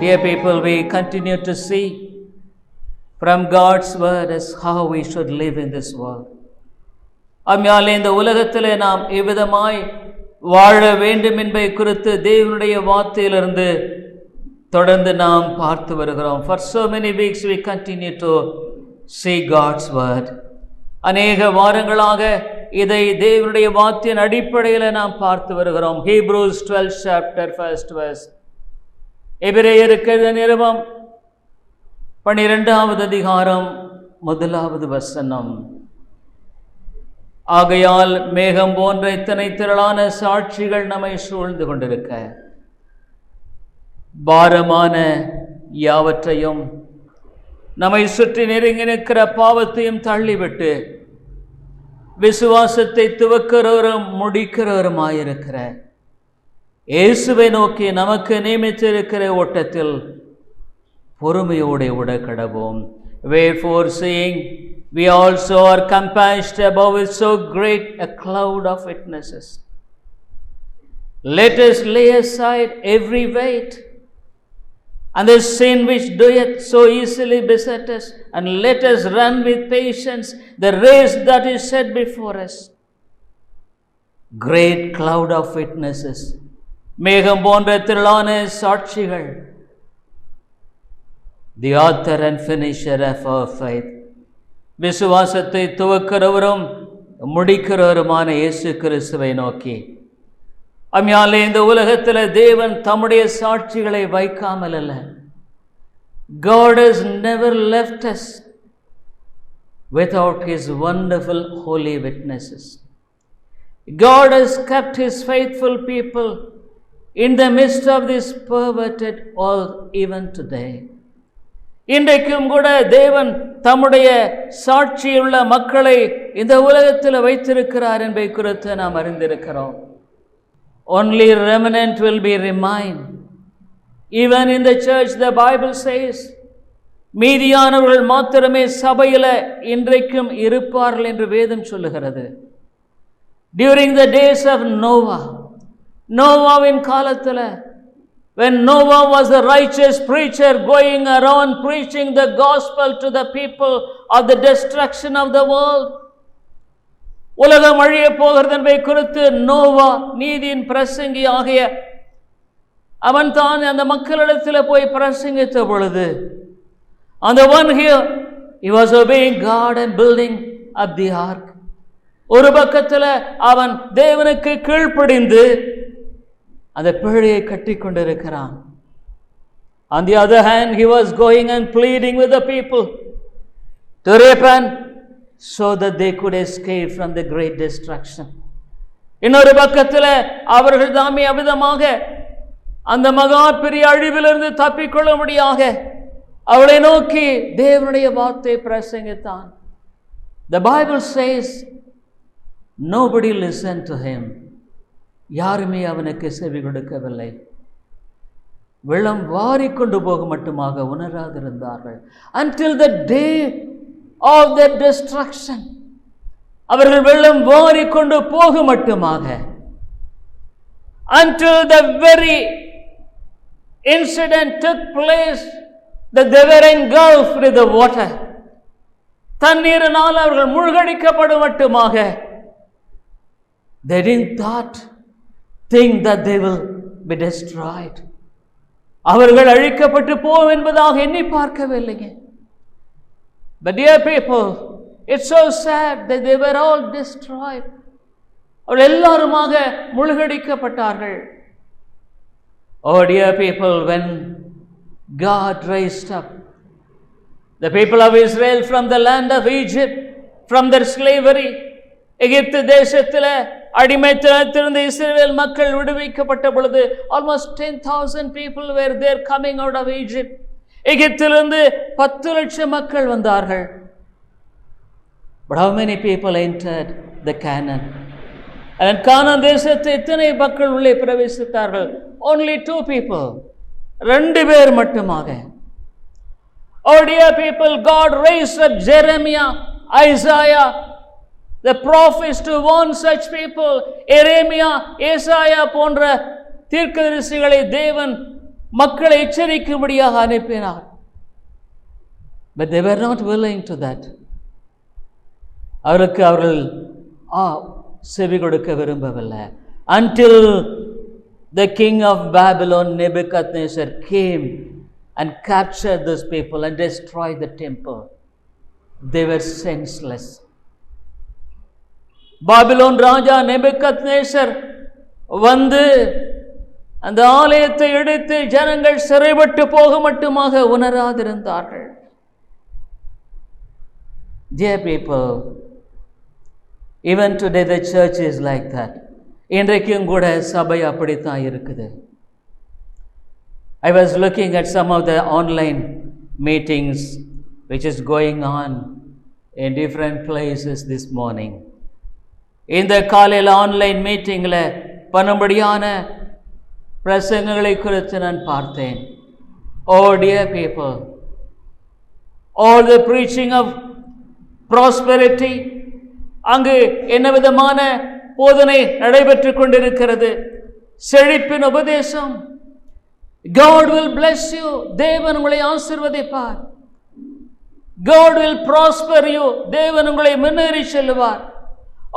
Dear people, we continue to see from God's word as how we should live in this world. அம்மையாலே இந்த உலகத்திலே நாம் எவ்விதமாய் வாழ வேண்டும் என்பதை குறித்து தேவனுடைய வார்த்தையிலிருந்து தொடர்ந்து நாம் பார்த்து வருகிறோம். For so many weeks we continue to see God's word. அநேக வாரங்களாக இதை தேவனுடைய வார்த்தையின் அடிப்படையில் நாம் பார்த்து வருகிறோம். Hebrews 12 chapter 1st verse. எபிரேயருக்கு எழுதின நிருபம் 12வது அதிகாரம் 1வது வசனம். ஆகையால் மேகம் போன்ற இத்தனை திரளான சாட்சிகள் நம்மை சூழ்ந்து கொண்டிருக்க பாரமான யாவற்றையும் நம்மை சுற்றி நெருங்கி நிற்கிற பாவத்தையும் தள்ளிவிட்டு விசுவாசத்தை துவக்கிறவரும் முடிக்கிறவருமாயிருக்கிற இயேசுவை நோக்கி நமக்கு நியமித்திருக்கிற ஓட்டத்தில் பொறுமையோடு ஓட கடவோம். Wherefore seeing we also are compassed above with so great a cloud of witnesses, let us lay aside every weight and the sin which doeth so easily beset us, and let us run with patience the race that is set before us. Great cloud of witnesses, மேகம் போன்ற திரளான சாட்சிகள். The author and finisher of our faith, விசுவாசத்தை துவக்கிறவரும் முடிக்கிறவருமான இயேசு கிறிஸ்துவை நோக்கி. அம்மையாலே இந்த உலகத்தில் தேவன் தம்முடைய சாட்சிகளை வைக்காமல் அல்ல. God has never left us without his wonderful holy witnesses. God has kept his faithful people in the midst of this perverted world even today. இன்றைக்கும் கூட தேவன் தம்முடைய சாட்சியுள்ள மக்களை இந்த உலகத்தில் வைத்திருக்கிறார் என்பதை குறித்து நாம் அறிந்திருக்கிறோம். Only remnant will be remain. Even in the church the Bible says, மீதியானவர்கள் மாத்திரமே சபையில் இன்றைக்கும் இருப்பார்கள் என்று வேதம் சொல்லுகிறது. During the days of Noah, நோவாவின் காலத்தில், when Noah was a righteous preacher going around preaching the gospel to the people of the destruction of the world, உலகம் அழிய போகிறது என்பதை குறித்து நோவா நீதியின் பிரசங்கி ஆகிய அவன் தான் அந்த மக்களிடத்தில் போய் பிரசங்கித்த பொழுது, on the one here he was obeying God and building up the ark. ஒரு பக்கத்தில் அவன் தேவனுக்கு கீழ்ப்படிந்து அந்த பேழையை கட்டி கொண்டிருக்கிறான். On the other hand, he was going and pleading with the people to repent so that they could escape from the great destruction. இன்னொரு பக்கத்தில் அவர்கள் தாமே அவிதமாக அந்த மகா பெரிய அழிவிலிருந்து தப்பிக்கொள்ளும்படியாக அவளை நோக்கி தேவனுடைய வார்த்தை பிரசங்கித்தான். The Bible says nobody listened to him. யாருமே அவனுக்கு செவி கொடுக்கவில்லை. வெள்ளம் வாரிக்கொண்டு போக மட்டுமாக உணராதிருந்தார்கள். Until the day of their destruction, அவர்கள் வெள்ளம் வாரிக்கொண்டு போக மட்டுமாக, until the very incident took place that they were engulfed with the water, தண்ணீரினால் அவர்கள் மூழ்கடிக்கப்படும் மட்டுமாக, they didn't think that they will be destroyed. அவர்கள் அழிக்கப்பட்டு போவோம் என்பதாக எண்ணி பார்க்கவில்லைங்க. But dear people, it's so sad that they were all destroyed. அவர்கள் எல்லாருமாக மூழ்கடிக்கப்பட்டார்கள். Oh dear people, when God raised up the people of Israel from the land of Egypt, from their slavery, எகிப்து தேசத்தில் அடிமைத்தனத்திலிருந்து இஸ்ரவேல் மக்கள் விடுவிக்கப்பட்ட பொழுது almost 10,000 people were there coming out of Egypt. எகிப்திலிருந்து 10 லட்சம் மக்கள் வந்தார்கள். But how many people entered the Canaan? And கானான் தேசத்தை எத்தனை மக்கள் உள்ளே பிரவேசித்தார்கள்? Only 2 people. 2 பேர் மட்டுமாக. Oh dear people, God raised up Jeremiah, Isaiah, the prophets to warn such people. எரேமியா, ஏசாயா போன்ற தீர்க்கதரிசிகளை தேவன் மக்களை எச்சரிக்கும்படியாக அனுப்பினார். But they were not willing to that. அவர்கள் செவி கொடுக்க விரும்பவில்லை. Until the king of Babylon, Nebuchadnezzar, came and captured those people and destroyed the temple. They were senseless. Babylon ராஜா நெபுகத்நேசர் வந்து அந்த ஆலயத்தை இடித்து ஜனங்கள் சிறைப்பட்டு போக மட்டுமாக உணராதிருந்தார்கள். Dear people, even today the church is like that. இன்றைக்கும் கூட சபை அப்படித்தான் இருக்குது. I was looking at some of the online meetings which is going on in different places this morning. இந்த காலையில் ஆன்லைன் மீட்டிங்கில் பண்ணும்படியான பிரசங்கங்களை குறித்து நான் பார்த்தேன். Oh dear people, all the preaching of prosperity, அங்கு என்ன விதமான போதனை நடைபெற்றுக் கொண்டிருக்கிறது. செழிப்பின் உபதேசம். God will bless you, தேவன் உங்களை ஆசீர்வதிப்பார். God will prosper you, தேவன் உங்களை முன்னேறி செல்வார்.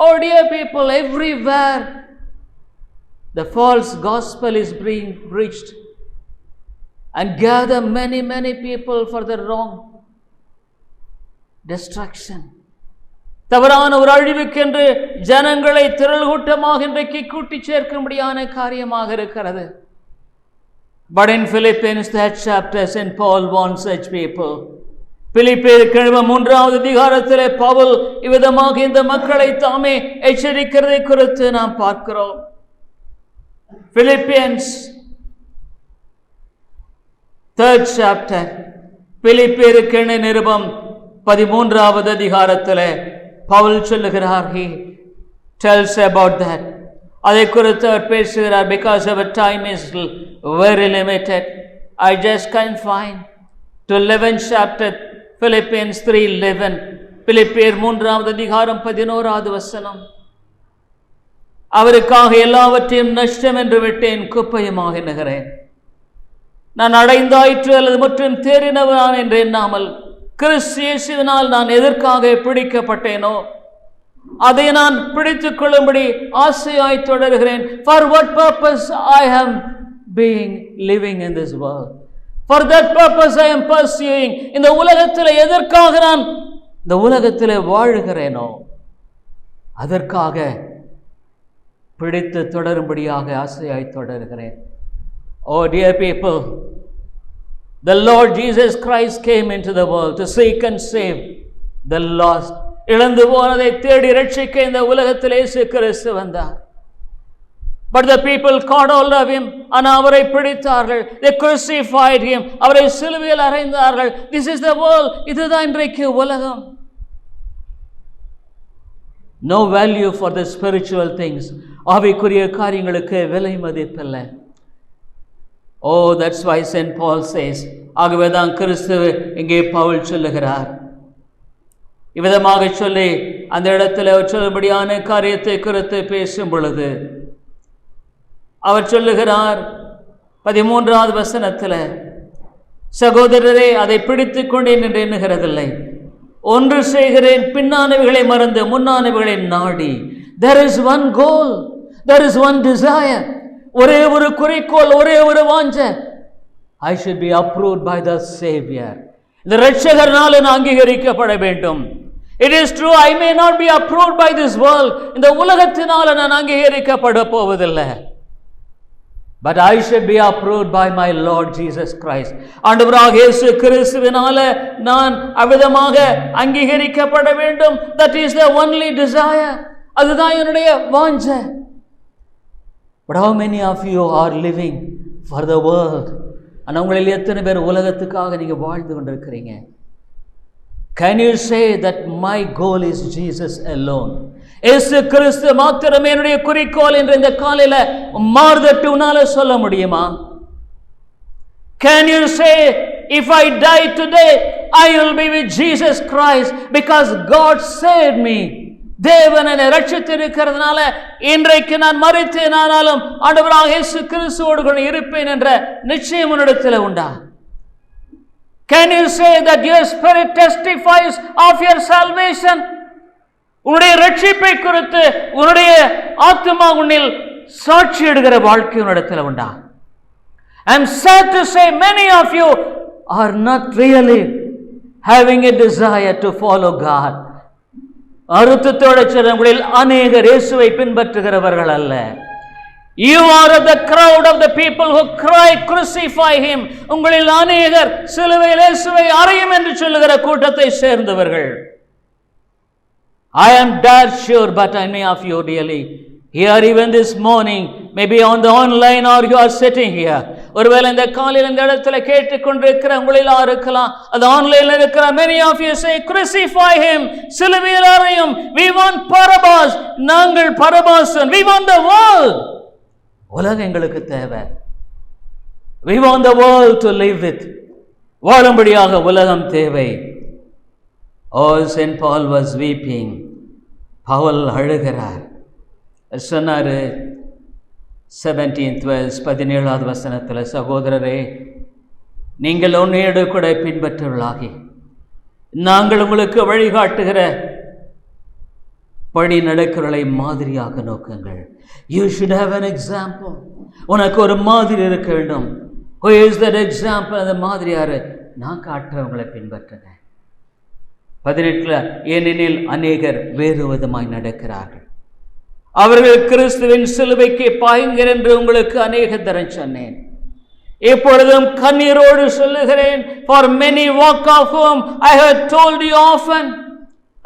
Oh dear people, everywhere the false gospel is being preached and gather many people for the wrong destruction. தவறான ஒரு அழிவுக்கென்று ஜனங்களை திரள் கூட்டமாக இன்றைக்கு கூட்டி சேர்க்கும்படியான காரியமாக இருக்கிறது. But in Philippians, that chapter, St. Paul warns such people. பிலிப்பியருக்கு எழுதின 3வது அதிகாரத்திலே பவுல் இவ்விதமாக இந்த மக்களை தாமே எச்சரிக்கிறதை குறித்து நாம் பார்க்கிறோம். Philippians 3rd chapter, பிலிப்பியருக்கு எழுதின நிருபம் 13வது அதிகாரத்திலே பவுல் சொல்லுகிறார். he tells about that. அதை குறித்து அவர் பேசுகிறார். because our time is very limited, I just confine to 11th chapter, Philippians 3:11. பிலிப்பியர் 3வது அதிகாரம் 11வது வசனம். அவருக்காக எல்லாவற்றையும் நஷ்டம் என்று விட்டேன், குப்பையுமாக எண்ணுகிறேன். நான் அடைந்தாயிற்று அல்லது முற்றும் தேறினவன் என்று எண்ணாமல் கிறிஸ்து இயேசுவினால் நான் எதற்காக பிடிக்கப்பட்டேனோ அதை நான் பிடித்துக் கொள்ளும்படி ஆசையாய் தொடர்கிறேன். For what purpose I am being living in this world? For that purpose I am pursuing. இந்த உலகத்தில் எதற்காக நான் இந்த உலகத்தில் வாழுகிறேனோ அதற்காக பிடித்து தொடரும்படியாக ஆசையாய் தொடர்கிறேன். Oh dear people, the Lord Jesus Christ came into the world to seek and save the lost. இழந்து போனதை தேடி ரட்சிக்க இந்த உலகத்தில் இயேசு கிறிஸ்து வந்தார். But the people caught hold of him, ஆனால் அவரை பிடித்தார்கள். They crucified him, அவரை சிலுவையில் அறைந்தார்கள். This is the world. இதுதான் இன்றைக்கு உலகம். No value for the spiritual things. ஆவிக்குரிய காரியங்களுக்கு விலை மதிப்பில்லை. Oh, that's why St. Paul says, ஆகவேதான் கிறிஸ்து இங்கே பவுல் சொல்லுகிறார். இவ்விதமாக சொல்லி அந்த இடத்துல சொல்லும்படியான காரியத்தை குறித்து பேசும் பொழுது அவர் சொல்லுகிறார் 13வது வசனத்தில், சகோதரரே அதை பிடித்துக் கொண்டேன் என்று எண்ணுகிறதில்லை, ஒன்று செய்கிறேன், பின்னானவைகளை மறந்து முன்னானவைகளை நாடி. There is one goal, there is one desire. ஒரே ஒரு குறிக்கோள், ஒரே ஒரு வாஞ்சை. I should be approved by the Savior. இந்த இரட்சகர்னால் நான் அங்கீகரிக்கப்பட வேண்டும். It is true, I may not be approved by this world. இந்த உலகத்தினால் நான் அங்கீகரிக்கப்பட போவதில்லை. But I should be approved by my Lord Jesus Christ. ஆண்டவராக இயேசு கிறிஸ்துவினால நான் அவ்விதமாக அங்கீகரிக்கப்பட வேண்டும். That is the only desire. அதுதான் என்னுடைய வாஞ்சை. But how many of you are living for the world? ஆனால் உங்களில் எத்தனை பேர் உலகத்துக்காக நீங்கள் வாழ்ந்து கொண்டிருக்கிறீங்க? Can you say that my goal is Jesus alone? இயேசு கிறிஸ்து மாத்திரமே என்னுடைய குறிக்கோள் என்று இந்த காலையில மார்தட்டு உன்னால சொல்ல முடியுமா? Can you say, if I die today, I will be with Jesus Christ because God saved me? தேவன் என்னை ரட்சித்திருக்கிறதுனால இன்றைக்கு நான் மரித்தேன், ஆனாலும் ஆண்டவராக இயேசு கிறிஸ்துவோடு கூட இருப்பேன் என்ற நிச்சயம் உன்னிடத்தில் உண்டா? Can you say that your spirit testifies of your salvation? உன்னுடைய ரட்சிப்பை குறித்து உன்னுடைய ஆத்துமா உன்னில் சாட்சியிடுகிற வாழ்க்கை உன்னிடத்தில் உண்டா? I am sad to say many of you are not really having a desire to follow God. அருத்தத்தோடு சொல்லுங்களில் அநேகர் இயேசுவை பின்பற்றுகிறவர்கள் அல்ல. You are of the crowd of the people who cry, crucify him. உங்களில் அநேகர் சிலுவையில் இயேசுவை அறையும் என்று சொல்லுகிற கூட்டத்தை சேர்ந்தவர்கள். I am dead sure, but many of you really here even this morning, maybe on the online or you are sitting here. ஒருவேளை இந்த காலையில் இந்த இடத்துல கேட்டுக்கொண்டிருக்கிற உங்களில் இருக்கலாம், அது ஆன்லைன்ல இருக்கிற many of you say crucify him, சிலுவையில் அறையும். We want Barabbas, நாங்கள் பரபாசன். We want the world, உலகம் எங்களுக்கு தேவை. We want the world to live with, வாழும்படியாக உலகம் தேவை. Oh, St. Paul was weeping. Pavul அழுகிறார். சொன்னாரு 17th verse 17வது வசனத்தில், சகோதரரே நீங்கள் உன்னையோடு கூட பின்பற்றுவர்களாகி நாங்கள் உங்களுக்கு வழிகாட்டுகிற படி நடக்கிறவர்களை மாதிரியாக நோக்குங்கள். You should have an example. உனக்கு ஒரு மாதிரி இருக்க வேண்டும். Who is that example? அந்த மாதிரி யாரு? நான் காட்டுறவங்களை பின்பற்றுங்க. 18 ஏனெனில் அநேகர் வேறு விதமாய் நடக்கிறார்கள், அவர்கள் கிறிஸ்துவின் சிலுவைக்கு பாய்ங்கள் என்று உங்களுக்கு அநேக தரம் சொன்னேன். இப்பொழுதும் கண்ணீரோடு சொல்லுகிறேன். For many walk of whom I have told you often.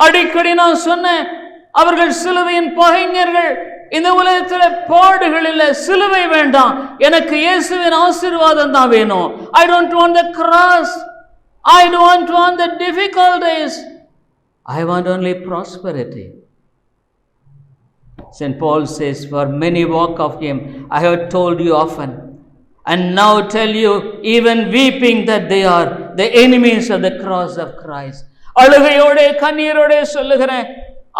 அடிக்கடி நான் சொன்னேன், அவர்கள் சிலுவையின் பகைஞர்கள். இந்த உலகத்தில் பாடுகள் இல்லை, சிலுவை வேண்டாம், எனக்கு இயேசுவின் ஆசீர்வாதம் தான் வேணும். I don't want the cross, I don't want the difficulties, I want only prosperity. St. Paul says, for many walk of him I have told you often, and now tell you even weeping that they are the enemies of the cross of Christ. அழுகையோட கண்ணீரோட சொல்லுகிறேன்,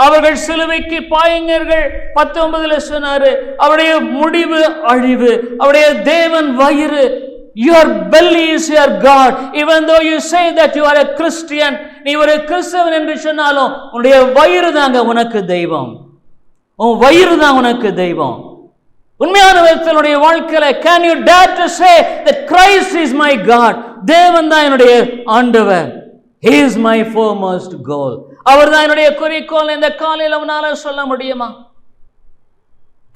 அவர்கள் சிலுவைக்கு பாய்ஞர்கள். 19 சொன்னாரு, அவருடைய முடிவு அழிவு, அவருடைய தேவன் வயிறு. Your belly is your God. Even though you say that you are a Christian, நீ ஒரு கிறிஸ்தவன் என்று சொன்னாலும் உன்னுடைய வயிறு தாங்க உனக்கு தெய்வம். உன் வயிறு தான் உனக்கு தெய்வம். உண்மையான விதத்தினுடைய வாழ்க்கையில can you dare to say that Christ is my God? தேவன் தான் என்னுடைய ஆண்டவர். He is my foremost goal. அவர் தான் என்னுடைய குறிக்கோள். இந்த காலையில் உன்னால சொல்ல முடியுமா?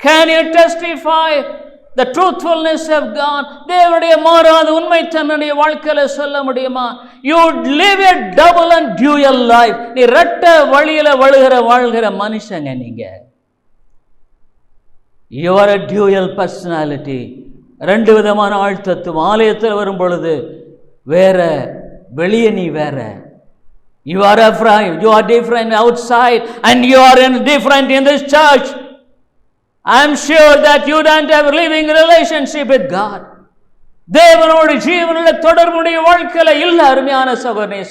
Can you testify the truthfulness of God? தேவனுடைய மாறாத உண்மை தன்னுடைய வாழ்க்கையில சொல்ல முடியுமா? You live a double and dual life. நீ இரட்ட வழியில வாழ்கிற மனுஷங்க நீங்க. You are a dual personality. ரெண்டு விதமான ஆழ்த்தத்துவம். ஆலயத்தில் வரும் பொழுது வேற, வெளியே நீ வேற. You are afraid, you are different outside, and you are different in this church. I am sure that you don't have a living relationship with God. தேவனோடு ஜீவனுள்ள தொடர்புடைய வாழ்க்கையில இல்ல. அருமையான சகோதரனே,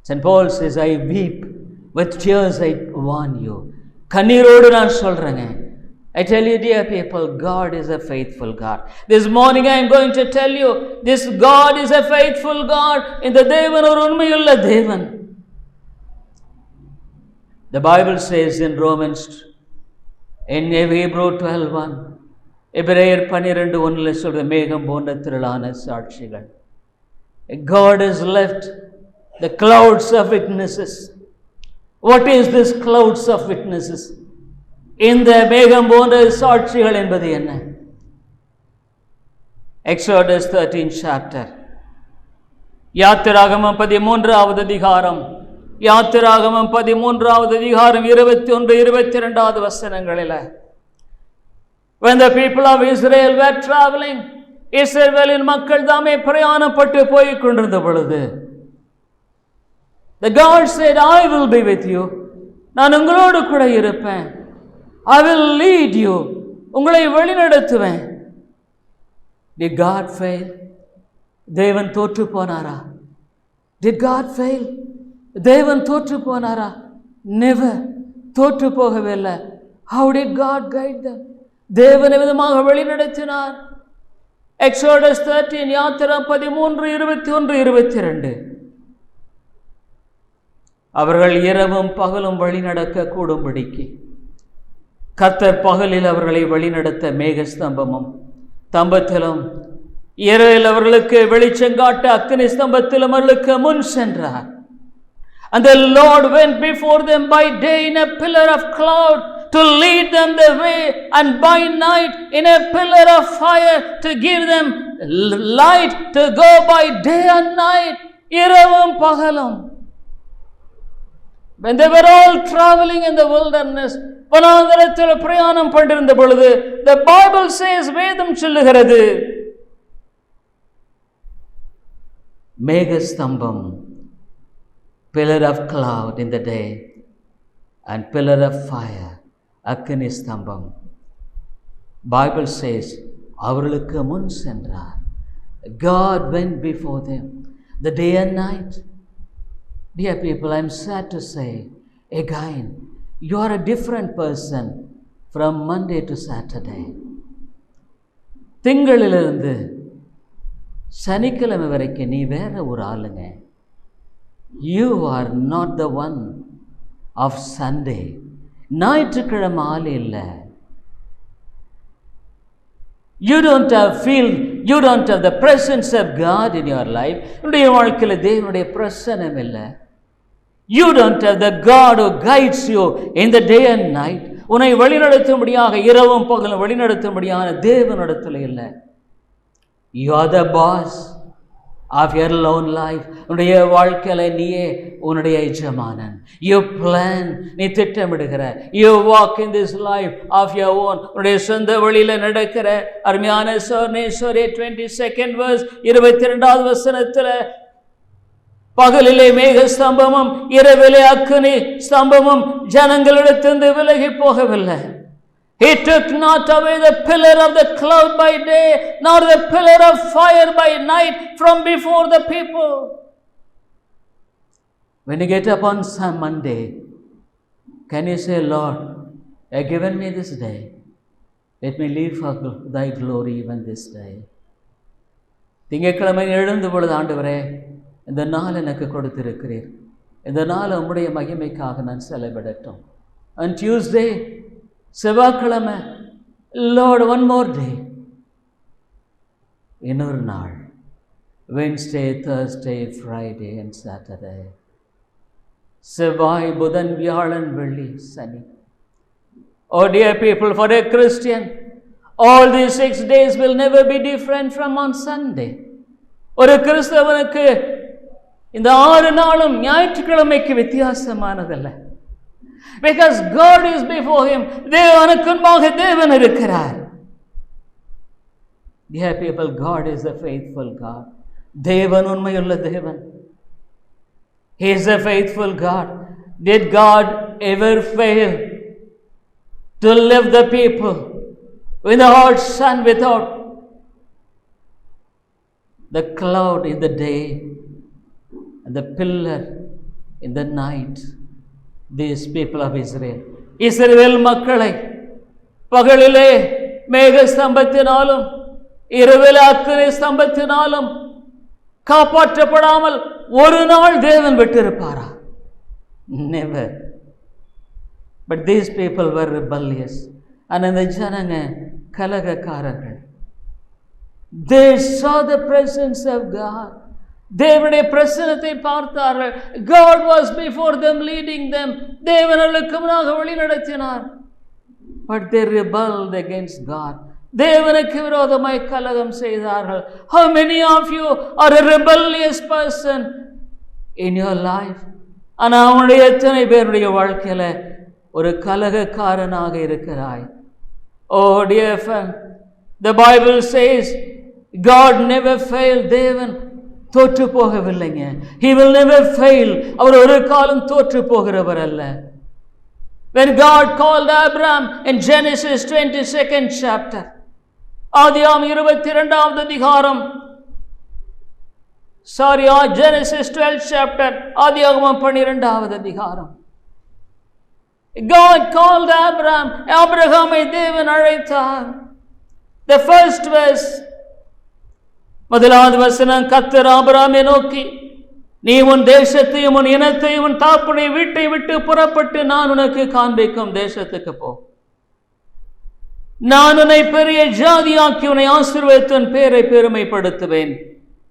St. Paul says, I weep with tears, I warn you. கண்ணீரோடு நான் சொல்றேங்க. I tell you, dear people, God is a faithful God. This morning I am going to tell you, this God is a faithful God. இந்த தேவன் ஒரு உண்மையுள்ள தேவன். The Bible says in Romans, in Hebrew 12:1, எபிரேயர் 12:1 சொல்ற மேகம் போன்ற திரளான சாட்சிகள். God has left the clouds of witnesses. What is this clouds of witnesses? இந்த மேகம் போன்ற சாட்சிகள் என்பது என்ன? Exodus 13 chapter, யாத்திராகமம் 13வது அதிகாரம், யாத்திராகமம் 13வது அதிகாரம் 21, 22 வசனங்களில, when the people of Israel were traveling, இஸ்ரவேலின் மக்கள் தாமே பிரயாணப்பட்டு போய் கொண்டிருந்த பொழுது, the God said, I will be with you. நான் உங்களோடு கூட இருப்பேன். I will lead you. உங்களை வழிநடத்துவேன். Did God fail? தேவன் தோற்று போனாரா? Did God fail? தேவன் தோற்று போனாரா? நெவர். தோற்று போகவே இல்லை. How did God guide them? தேவன் விதமாக வழிநடத்தினார். எக்ஸோடஸ் 13, யாத்திரம் 13, 21, 22. அவர்கள் இரவும் பகலும் வழி நடக்க கூடும்படிக்கு கர்த்தர் பகலில் அவர்களை வழிநடத்த மேகஸ்தம்பமும் ஸ்தம்பத்திலும், இரவில் அவர்களுக்கு வெளிச்சங்காட்ட அக்கினி ஸ்தம்பத்திலும் அவர்களுக்கு முன் சென்றார். And the Lord went before them by day in a pillar of cloud to lead them the way, and by night in a pillar of fire to give them light to go by day and night. இரவும் பகலும். When they were all traveling in the wilderness, வனாந்தரத்தில் பிரயாணம் பண்ணிருந்த பொழுது, the Bible says, வேதம் சொல்லுகிறது, மேகஸ்தம்பம், pillar of cloud in the day and pillar of fire, அக்கினி ஸ்தம்பம். Bible says அவர்களுக்கு முன் சென்றார். God went before them the day and night. Dear people, I am sad to say again, you are a different person from Monday to Saturday. திங்களிலிருந்து சனிக்கிழமை வரைக்கும் நீ வேற ஒரு ஆளுங்க. You are not the one of Sunday. ஞாயிற்றுக்கிழமை ஆள் இல்லை. You don't have the presence of God in your life. உன்னுடைய வாழ்க்கையில் தேவனுடைய பிரசன்னம் இல்லை. You don't have the God who guides you in the day and night. உன்னை வழிநடத்தும்படியாக இரவும் பகலும் வழிநடத்தும்படியான தேவனிடத்தில் இல்லை. You are the boss of your own life. உன்னுடைய வாழ்க்கையில நீயே உன்னுடைய எஜமானன். You plan, நீ திட்டமிடுகிற. You walk in this life of your own. உன்னுடைய சொந்த வழியில நடக்கிற. அருமையான சோர்ணேஸ்வரே 22nd verse 22வது வசனத்துல, பகலிலே மேக ஸ்தம்பமும் இரவிலே அக்கினி ஸ்தம்பமும் ஜனங்களிடத்திலிருந்து விலகி போகவில்லை. He took not away the pillar of the cloud by day, nor the pillar of fire by night from before the people. When you get up on some Monday, can you say, Lord, you have given me this day. Let me live for thy glory even this day. திங்கட்கிழமை எழுந்த பொழுது, ஆண்டவரே, இந்த நாள் எனக்கு கொடுத்திருக்கிறீர். இந்த நாள் உம்முடைய மகிமைக்காக நான் செலவிடட்டும். On Tuesday, செவ்வாய்க்கிழமை, Lord, one more day. இன்னொரு நாள், Wednesday, Thursday, Friday and Saturday. செவ்வாய், புதன், வியாழன், வெள்ளி, சனி. Oh dear people, for a Christian, all these 6 days will never be different from on Sunday. ஒரு கிறிஸ்தவனுக்கு இந்த 6 நாளும் ஞாயிற்றுக்கிழமைக்கு வித்தியாசமானதல்ல. Because God is before him. தேவனுக்கு முன்பாக தேவன் இருக்கிறார். Dear people, God is a faithful God. தேவன் உண்மையுள்ள தேவன். He is a faithful God. Did God ever fail to live the people with the hot sun, without the cloud in the day and the pillar in the night? These people of Israel, இஸ்ரவேல் மக்களை பகலிலே மேக ஸ்தம்பத்தினாலும் இரவிலே அக்கினி ஸ்தம்பத்தினாலும் காப்பாற்றப்படாமல் ஒரு நாள் தேவன் விட்டிருப்பாரா? Never. But these people were rebellious. அந்த ஜனங்க கலகக்காரர்கள். They saw the presence of God. தேவனுடைய பிரசன்னத்தை பார்த்தார்கள். God was before them, leading them. தேவன் அவர்களுக்கு முன்னாக வழி நடத்தினார். But they rebelled against God. தேவனுக்கு விரோதமாய் கலகம் செய்தார்கள். How many of you are a rebellious person in your life? ஆனா அவனுடைய எத்தனை பேருடைய வாழ்க்கையில ஒரு கலகக்காரனாக இருக்கிறாய்? Oh dear friend, the Bible says God never failed. தேவன் தோற்று போகவில்லைங்க. He will never fail. அவர் ஒரு காலம் தோற்று போகிறவர் அல்ல. When God called Abraham in Genesis 22nd chapter, ஆதியாகமம் 22வது அதிகாரம், Genesis 12 chapter, ஆதியாகமம் 12வது அதிகாரம். God called Abraham. ஆபிரகாமை தேவன் அழைத்தார். The first verse, முதலாவது வசனம், கர்த்தர் ஆபிரகாமை நோக்கி, நீ உன் தேசத்தையும் உன் இனத்தையும் உன் தகப்பனை வீட்டை விட்டு புறப்பட்டு நான் உனக்கு காண்பிக்கும் தேசத்துக்கு போ. நான் உன்னை பெரிய ஜாதியாக்கி உன்னை ஆசீர்வதித்து உன் பேரை பெருமைப்படுத்துவேன்.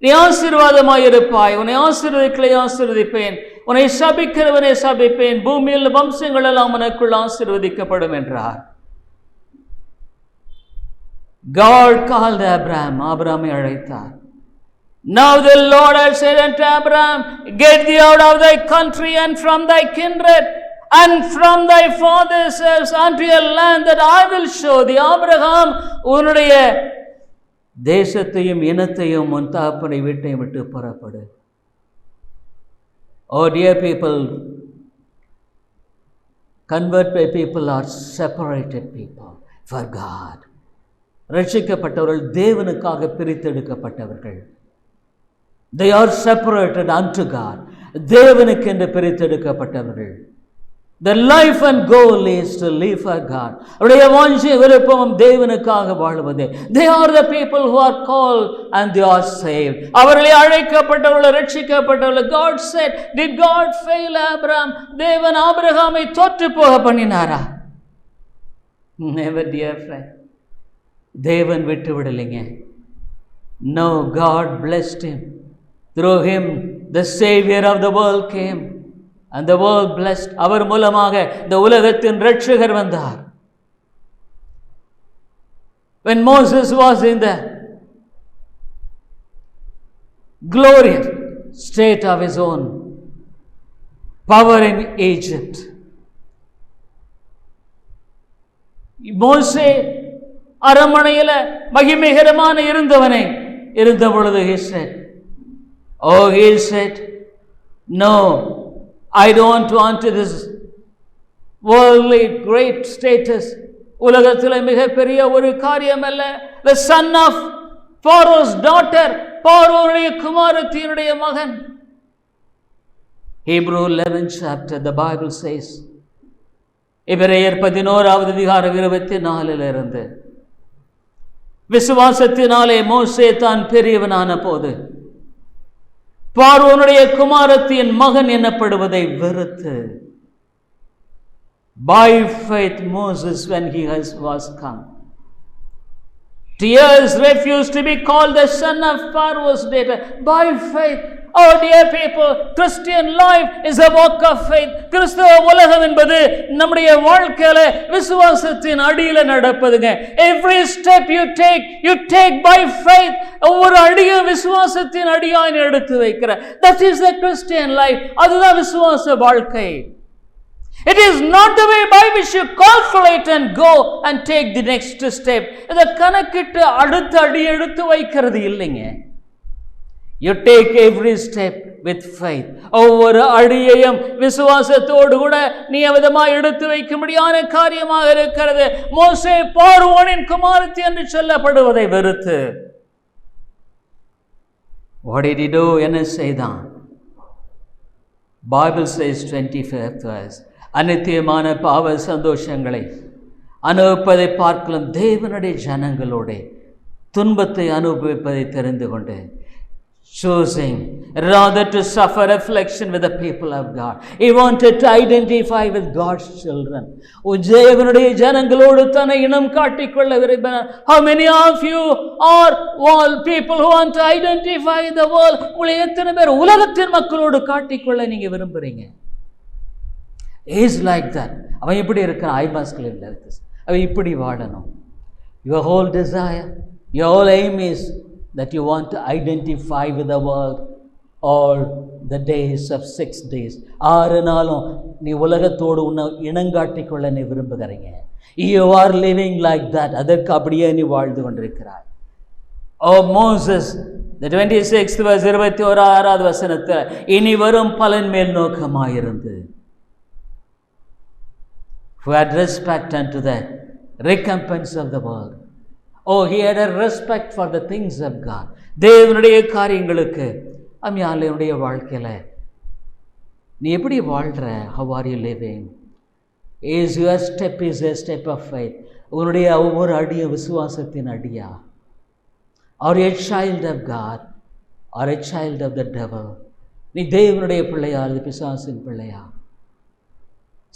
நீ ஆசீர்வாதமாயிருப்பாய். உன்னை ஆசீர்வதிக்களை ஆசீர்வதிப்பேன். உன்னை சபிக்கிறவனை சபிப்பேன். பூமியில் வம்சங்கள் எல்லாம் உனக்குள் ஆசீர்வதிக்கப்படும் என்றார். God called Abraham. ஆபிரகாமை அழைத்தார். Now the Lord had said unto Abraham, get thee out of thy country and from thy kindred and from thy father's house unto a land that I will show thee. Abraham, உன்னுடைய தேசத்தையும் இனத்தையும் உன் தகப்பனை வீட்டையும் விட்டு புறப்படு. Oh dear people, converted people are separated people for God. ரட்சிக்கப்பட்டவர்கள் தேவனுக்காக பிரித்தெடுக்கப்பட்டவர்கள். They are separated unto God. தேவனுக்கு என்று பிரித்தெடுக்கப்பட்டவர்கள். The life and goal is to live for God. அவருடைய வாஞ்சை விருப்பம் தேவனுக்காக வாழ்வதே. They are the people who are called and they are saved. அவர்களை அழைக்கப்பட்டவர்கள், ரட்சிக்கப்பட்டவர்கள். God said, did God fail Abraham? தேவன் ஆபிரகாமை தோற்று போக பண்ணினாரா? Never, dear friend. தேவன் விட்டு விடலைங்க. No, God blessed him. Through him the savior of the world came and the world blessed. அவர் மூலமாக இந்த உலகத்தின் இரட்சகர் வந்தார். When Moses was in the glorious state of his own power in Egypt, மோசே அரமனையில மகிமைகரமான இருந்த பொழுது he said, no, I don't want this worldly great status. உலகத்தில் மிகப்பெரிய ஒரு காரியம் அல்ல. The son of Pharaoh's daughter, பார்வோனுடைய குமாரத்தினுடைய மகன். Hebrew 11th chapter, the Bible says, எபிரேயர் 11வது அதிகாரம் 24 இருந்து, விசுவாசத்தினாலே மோசே தான் பெரியவனான போது பார்வோனுடைய குமாரத்தின் மகன் எனப்படுவதை வெறுத்து, by faith Moses, when he was come, tears refused to be called the son of Pharaoh's daughter. By faith. Oh dear people, Christian life is a walk of faith. கிறிஸ்தவ உலகம் என்பது நம்முடைய வாழ்க்கையில விசுவாசத்தின் அடியில நடப்பதுங்க. Every step you take by faith. ஒவ்வொரு அடியும் விசுவாசத்தின் அடியாய் எடுத்து வைக்கிற. That is the Christian life. அதுதான் விசுவாச வாழ்க்கை. It is not the way by which you calculate and go and take the next step. இத கணக்கிட்டு அடுத்த அடி எடுத்து வைக்கிறது இல்லைங்க. You take every step with faith. ஒவ்வொரு அடியையும் விசுவாசத்தோடு கூட நீ விதமாக எடுத்து வைக்கும்படியான காரியமாக இருக்கிறது. மோசே பார்வோனின் குமாரத்தி என்று சொல்லப்படுவதை வெறுத்து, what did he do? என்ன செய்தான்? Bible says 25th verse, அநித்தியமான பாவ சந்தோஷங்களை அனுபவிப்பதை பார்க்கலாம் தேவனுடைய ஜனங்களோட துன்பத்தை அனுபவிப்பதை தெரிந்து கொண்டு, choosing rather to suffer affliction with the people of God. He wanted to identify with God's children. தேவனுடைய ஜனங்களோடு தன்னை இனம் காட்டிக்கொள்ள விரும்பினார். How many of you are all people who want to identify the world? உங்களை எத்தனை பேர் உலகத்தின் மக்களோடு காட்டிக்கொள்ள நீங்க விரும்புறீங்க? Is like that. அவன் இப்படி இருக்கிறான், I must live like this. அவன் இப்படி வாழணும். Your whole desire, your whole aim is that you want to identify with the world all the days of 6 days. 6 நாளும் நீ உலகத்தோடு உன்னை இனங்காட்டிக்கொள்ள நீ விரும்புகிறீங்க. You are living like that. அதற்கு அப்படியே நீ வாழ்ந்து கொண்டிருக்கிறாய். Oh Moses, the 26th verse 21வது வசனத்தில், இனி வரும் பலன் மேல் நோக்கமாயிருந்து, who had respect unto the recompense of the world. Oh, he had a respect for the things of God. தேவனுடைய காரியங்களுக்கு அம்மையாளுடைய வாழ்க்கையில் நீ எப்படி வாழ்கிற? How are you living? Is your step is a step of faith? உன்னுடைய ஒவ்வொரு அடியும் விசுவாசத்தின் அடியா? Are a child of God or a child of the devil? நீ தேவனுடைய பிள்ளையா அல்லது பிசாசின் பிள்ளையா?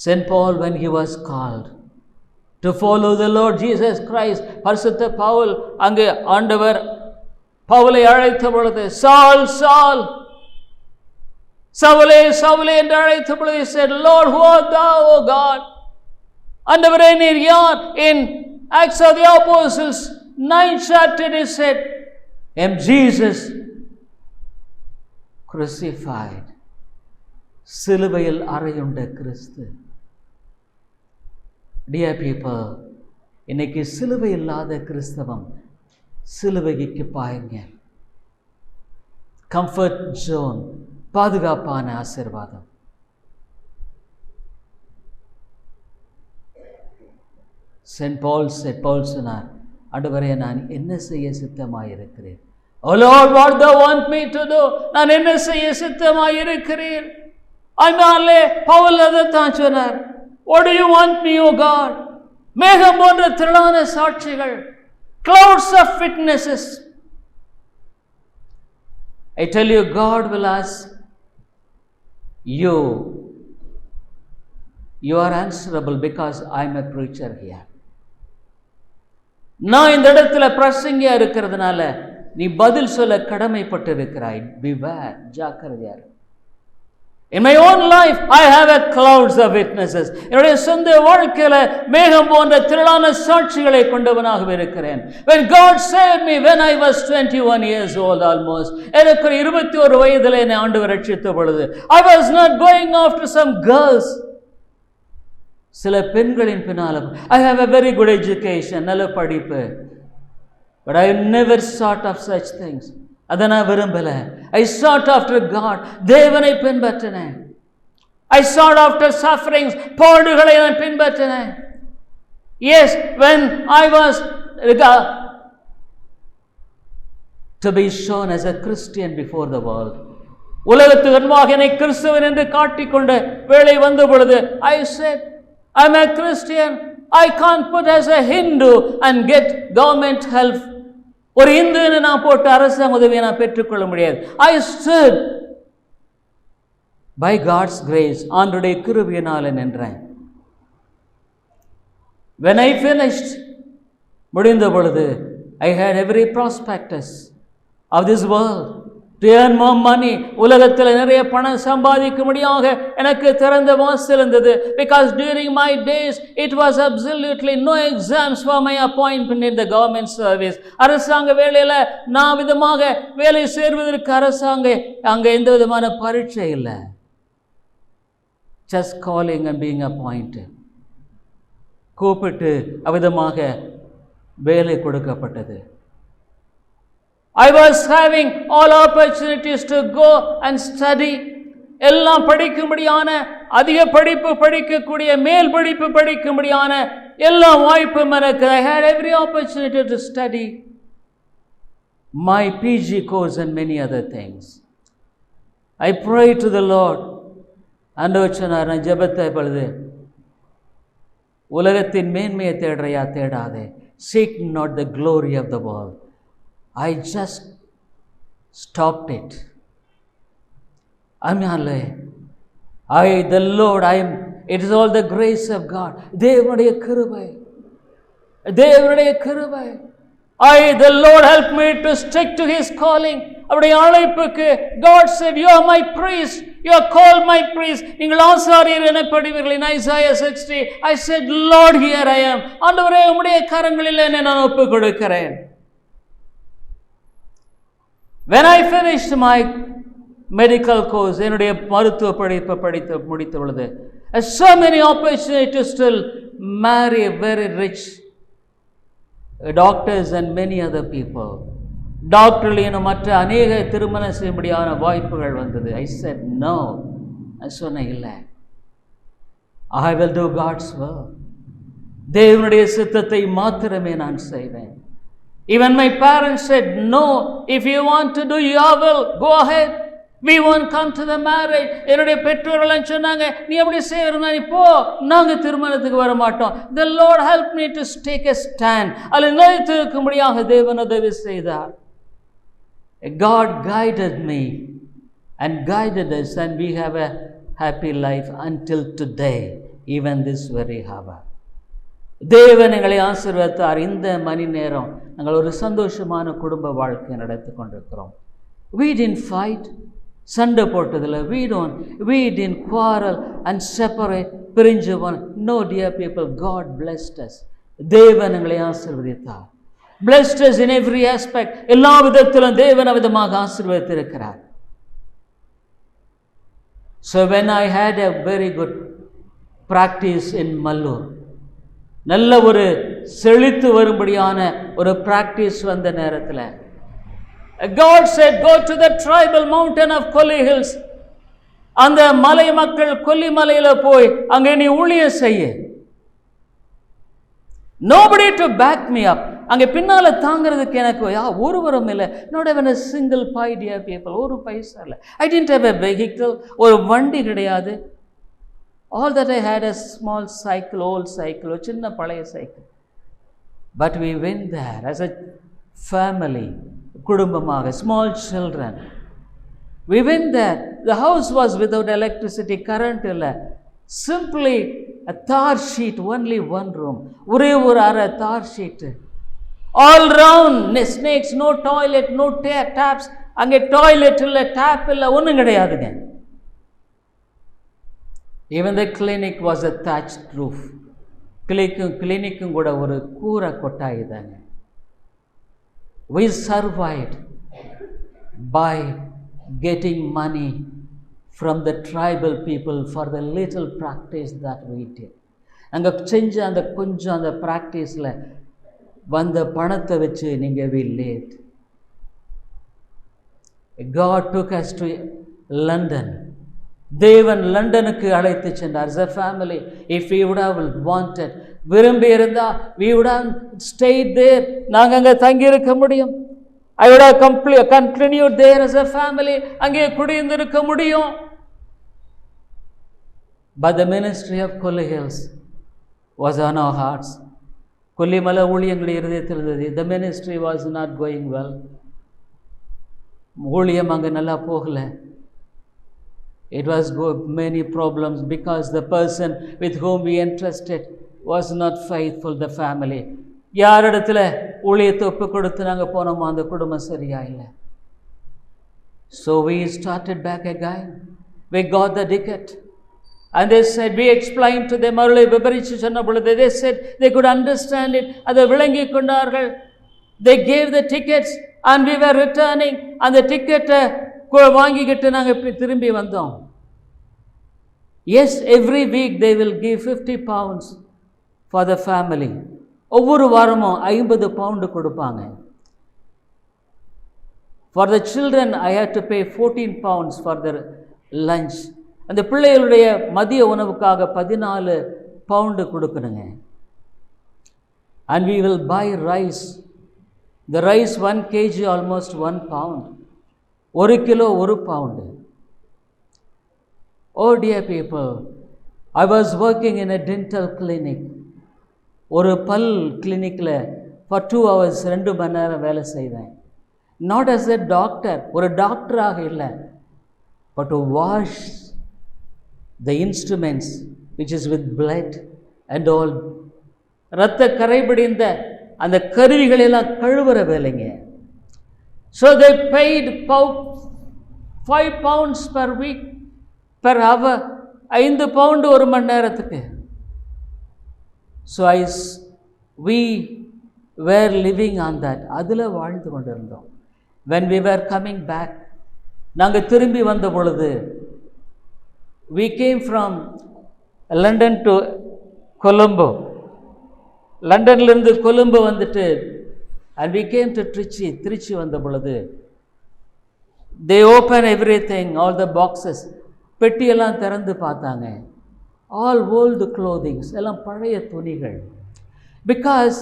Saint Paul, when he was called to follow the Lord Jesus Christ, பரிசுத்த பவுல் அங்கு ஆண்டவர் பவுலை அழைத்த பொழுது, சால் சால், சவுலே சவுலே என்று அழைத்த பொழுது, he said, Lord, who art thou, O God? ஆண்டவரே நீர் யார்? In Acts of the Apostles 9th chapter he said, am Jesus crucified. சிலுவையில் அறையுண்ட கிறிஸ்து. Dear people, இன்னைக்கு சிலுவை இல்லாத கிறிஸ்தவம். சிலுவைக்கு பாயுங்க. கம்ஃபர்ட் ஜோன், பாதுகாப்பான ஆசீர்வாதம். சென்ட் பால் சொன்னார், ஆண்டவரே நான் என்ன செய்ய சித்தமாயிருக்கிறேன்? Oh Lord, what thou want me to do? நான் என்ன செய்ய சித்தமாயிருக்கிறேன்? அதனாலே பவுல் அதைத்தான் சொன்னார். What do you want me, O God? மேகம் போன்ற திரளான சாட்சிகள், clouds of witnesses. I tell you, God will ask you. You are answerable because I am a preacher here. நான் இந்த இடத்துல பிரசங்கியா இருக்கிறதுனால நீ பதில் சொல்ல கடமைப்பட்டு இருக்கிறாய். Beware, ஜாக்கிரதையா இரு. In my own life, I have a clouds of witnesses. என்னுடைய சொந்த வாழ்க்கையில மேகம் போன்ற திரளான சாட்சிகளை கொண்டவனாக இருக்கிறேன். When God saved me when I was 21 years old almost, எனக்கு 21 வயதில் என்னை ஆண்டவர் ரட்சித்த பொழுது, I was not going after some girls. சில பெண்களின் பின்னால, I have a very good education, நல்ல படிப்பு, but I never sought of such things. அதை நான் விரும்பல. I sought after God. தேவனை பின்பற்றினேன். I sought after sufferings. பாடுகளை நான் பின்பற்றினேன். Yes, when I was to be shown as a Christian before the world, உலகத்துக்கு முன்பாக என்னை கிறிஸ்தவன் என்று காட்டிக்கொண்ட வேளை வந்த பொழுது, I said, I'm a Christian. I can't put as a Hindu and get government help. ஒரு இந்துன்னு நான் போட்டு அரசாங்க உதவியை நான் பெற்றுக்கொள்ள முடியாது. I stood by God's grace, ஆண்டவருடைய கிருபையினால நின்றேன். When I finished, முடிந்த பொழுது, I had every prospectus of this world to earn more money. உலகத்தில் நிறைய பணம் சம்பாதிக்கும்படியாக எனக்கு திறந்த வாசல் இருந்தது. Because during my days it was absolutely no exams for my appointment in the government service. அரசாங்க வேலையில நான் விதமாக வேலை சேர்வதற்கு அங்க எந்த விதமான பரீட்சை இல்லை. Just calling and being appointed. கூப்பிட்டு அவ்விதமாக வேலை கொடுக்கப்பட்டது. I was having all opportunities to go and study. எல்லாம் படிக்கும்படியான, அதிக படிப்பு படிக்கக்கூடிய, மேல் படிப்பு படிக்கும்படியான எல்லா வாய்ப்பும் எனக்கு. I had every opportunity to study my PG course and many other things. I prayed to the Lord. ஆண்டவர் சொன்னார், நான் ஜெபத்தை பொழுது, உலகத்தின் மேன்மையை தேடுறையா? தேடாதே. Seek not the glory of the world. I just stopped it. The Lord, it is all the grace of God. தேவனுடைய கிருபை. The Lord helped me to stick to His calling. அவருடைய அழைப்புக்கு God said, you are my priest. You are called my priest. நீங்கள் ஆசாரியர் எனப்படுவீர்கள். In Isaiah 60, I said, Lord, here I am. ஆண்டவரே, உம்முடைய கரங்களில் என்னை நான் ஒப்புக் கொடுக்கிறேன். When I finished my medical course, என்னுடைய மருத்துவ படிப்பு படித்து முடித்த பொழுது, so many opportunities to marry very rich doctors and many other people. டாக்டர்கள் என மற்ற அநேக திருமணம் செய்யும்படியான வாய்ப்புகள் வந்தது. I said no. நான் சொன்னேன் இல்லை. I will do God's will. தேவனுடைய சித்தத்தை மாத்திரமே நான் செய்வேன். Even my parents said, no, if you want to do your will, go ahead. We won't come to the marriage. என்னுடைய பெற்றோர்கள் சொன்னாங்க, நீ எப்படி செய்யறனா நீ போ, நாங்க திருமணத்துக்கு வர மாட்டோம். The Lord helped me to take a stand. அதில் நிலைத்திருக்கும்படியாக தேவன் உதவி செய்தார். God guided me and guided us, and we have a happy life until today, even this very hour. தேவன் எங்களை ஆசீர்வதித்தார். இந்த மணி நேரம் நாங்கள் ஒரு சந்தோஷமான குடும்ப வாழ்க்கை நடத்தி கொண்டிருக்கிறோம். We didn't fight, சண்டை போட்டதில்லை. we didn't quarrel and separate, பிரிஞ்சு போன. No, dear people, God blessed us. தேவன் எங்களை ஆசீர்வதித்தார். Blessed us in every aspect. எல்லா விதத்திலும் தேவன் விதமாக ஆசீர்வதித்திருக்கிறார். So when I had a very good practice in Mallur, நல்ல ஒரு செழித்து வரும்படியான ஒரு பிராக்டிஸ் வந்த நேரத்தில் God said, go to the tribal mountain of Kolli Hills. அந்த மலை மக்கள் கொல்லி மலையில போய் அங்கே நீ ஊழியம் செய்ய. Nobody to back me up. அங்கே பின்னால தாங்கிறதுக்கு எனக்கு ஒருவரும் இல்லை. Not even a single pie, dear people. ஒரு பைசா இல்லை. I didn't have a vehicle. ஒரு வண்டி கிடையாது. All that I had a small cycle, old cycle, ஒரு சின்ன பழைய cycle. But we went there as a family, குடும்பமாக, small children. We went there. The house was without electricity, current இல்லை. Simply a tar sheet, only one room. ஒரே ஒரு அறை tar sheet. All round snakes, no toilet, no taps. அங்கே toilet இல்லை, tape இல்லை, ஒன்றும் கிடையாதுங்க. Even the clinic was a thatched roof. கிளினிக்கும் கூட ஒரு கூரை கொட்டாய் தாங்க. We survived by getting money from the tribal people for the little practice that we did. அங்கே செஞ்ச அந்த கொஞ்சம் அந்த ப்ராக்டிஸில் வந்த பணத்தை வச்சு நீங்கள் we lived. God took us to London. தேவன் லண்டனுக்கு அழைத்து சென்றார். as a family. If we would have wanted, விரும்பி இருந்தா we would have stayed there. நாங்கள் அங்கே தங்கி இருக்க முடியும். I would have continued there as a family. அங்கே குடியிருந்திருக்க முடியும். But the ministry of Kolli Hills was on our hearts. Kollimalai ஊழியங்கள் இருதயத்தில் இருந்தது. The ministry was not going well. ஊழியம் அங்கே நல்லா போகலை. It was many problems because the person with whom we entrusted was not faithful, the family. யாரிடத்துல ஊழியத்தை ஒப்பு கொடுத்து நாங்கள் போனோமோ அந்த குடும்பம் சரியா இல்லை. So we started back again. We got the ticket. And they said, we explained to them, அவர்களை விபரித்து சொன்ன பொழுது they said they could understand it. அதை விளங்கி கொண்டார்கள். They gave the tickets and we were returning. அந்த டிக்கெட்டை வாங்கிக்கிட்டு நாங்கள் திரும்பி வந்தோம். Yes, every week they will give 50 pounds for the family. ஒவ்வொரு வாரமும் 50 பவுண்டு கொடுப்பாங்க. For the children I had to pay 14 pounds for their lunch. அந்த பிள்ளைகளுடைய மதிய உணவுக்காக 14 பவுண்டு கொடுக்கணுங்க. And we will buy rice. The rice 1 kg almost 1 pound. 1 kilo 1 pound. Oh dear people, I was working in a dental clinic. ஒரு பல் கிளினிக்கில் for 2 hours 2 மணி நேரம் வேலை செய்தேன். Not as a doctor, ஒரு டாக்டராக இல்லை, but to wash the instruments which is with blood and all. இரத்த கரைபடிந்த அந்த கருவிகளெல்லாம் கழுவுற வேலைங்க. So they paid 5 pounds per week, per hour. 5 pound ஒரு மணி நேரத்துக்கு. So we were living on that. அதில் வாழ்ந்து கொண்டிருந்தோம். When we were coming back, நாங்கள் திரும்பி வந்த பொழுது we came from London to Colombo. லண்டன்லேருந்து Colombo வந்துட்டு and we came to Trichy வந்த பொழுது they open everything, all the boxes. பெட்டியெல்லாம் திறந்து பார்த்தாங்க. All old clothings, எல்லாம் பழைய துணிகள். Because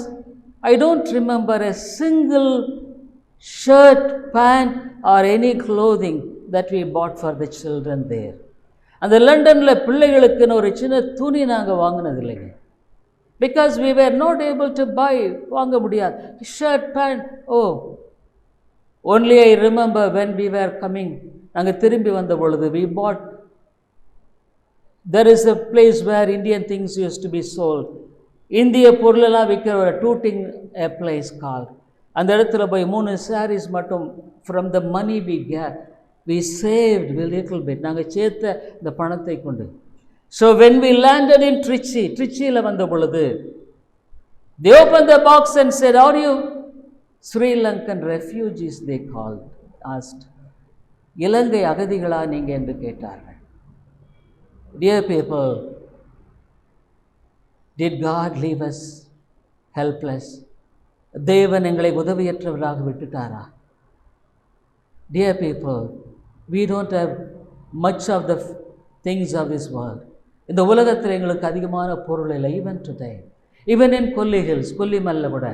I don't remember a single shirt, pant or any clothing that we bought for the children there. அந்த லண்டனில் பிள்ளைகளுக்குன்னு ஒரு சின்ன துணி நாங்கள் வாங்கினது இல்லைங்க. Because we were not able to buy, வாங்க முடியாது. Shirt, pant, only I remember when we were coming, நாங்கள் திரும்பி வந்த பொழுது we bought, there is a place where Indian things used to be sold. இந்திய பொருளெல்லாம் விற்கிற ஒரு டூட்டிங் a place called. அந்த இடத்துல போய் 3 sarees மட்டும் from the money we saved a little bit, நாங்கள் சேர்த்த இந்த பணத்தை கொண்டு. So when we landed in Trichyல வந்த பொழுது, they opened the box and said, are you Sri Lankan refugees, they asked. இலங்கை அகதிகளா நீங்க என்று கேட்டார்கள். Dear people, did God leave us helpless? தேவன் எங்களை உதவியற்றவராக விட்டுட்டாரா? Dear people, we don't have much of the things of this world. இந்த உலகத்தில் எங்களுக்கு அதிகமான பொருள் இல்லை. Even today, even in Kolli Hills, கொல்லிமல்ல கூட,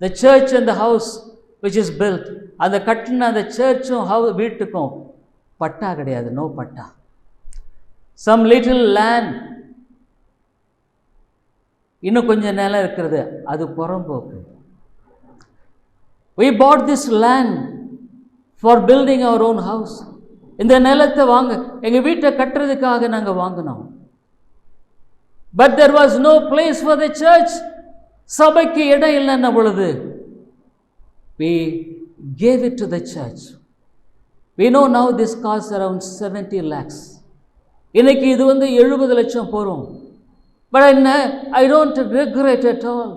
the church and the house which is built, அந்த கட்டின அந்த சர்ச்சும் வீட்டுக்கும் பட்டா கிடையாது, நோ பட்டா. Some little land, இன்னும் கொஞ்சம் நிலம் இருக்கிறது, அது புறம்போக்கு. We bought this land for building our own house. இந்த நிலத்தை எங்க வீட்டை கட்டுறதுக்காக நாங்கள் வாங்கினோம். But there was no place for the church. சபைக்கு இடம் இல்லைன்ன பொழுது we gave it to the church. We know now this costs around 70 lakhs. இன்னைக்கு இது 70 லட்சம் போறோம். But I don't regret at all.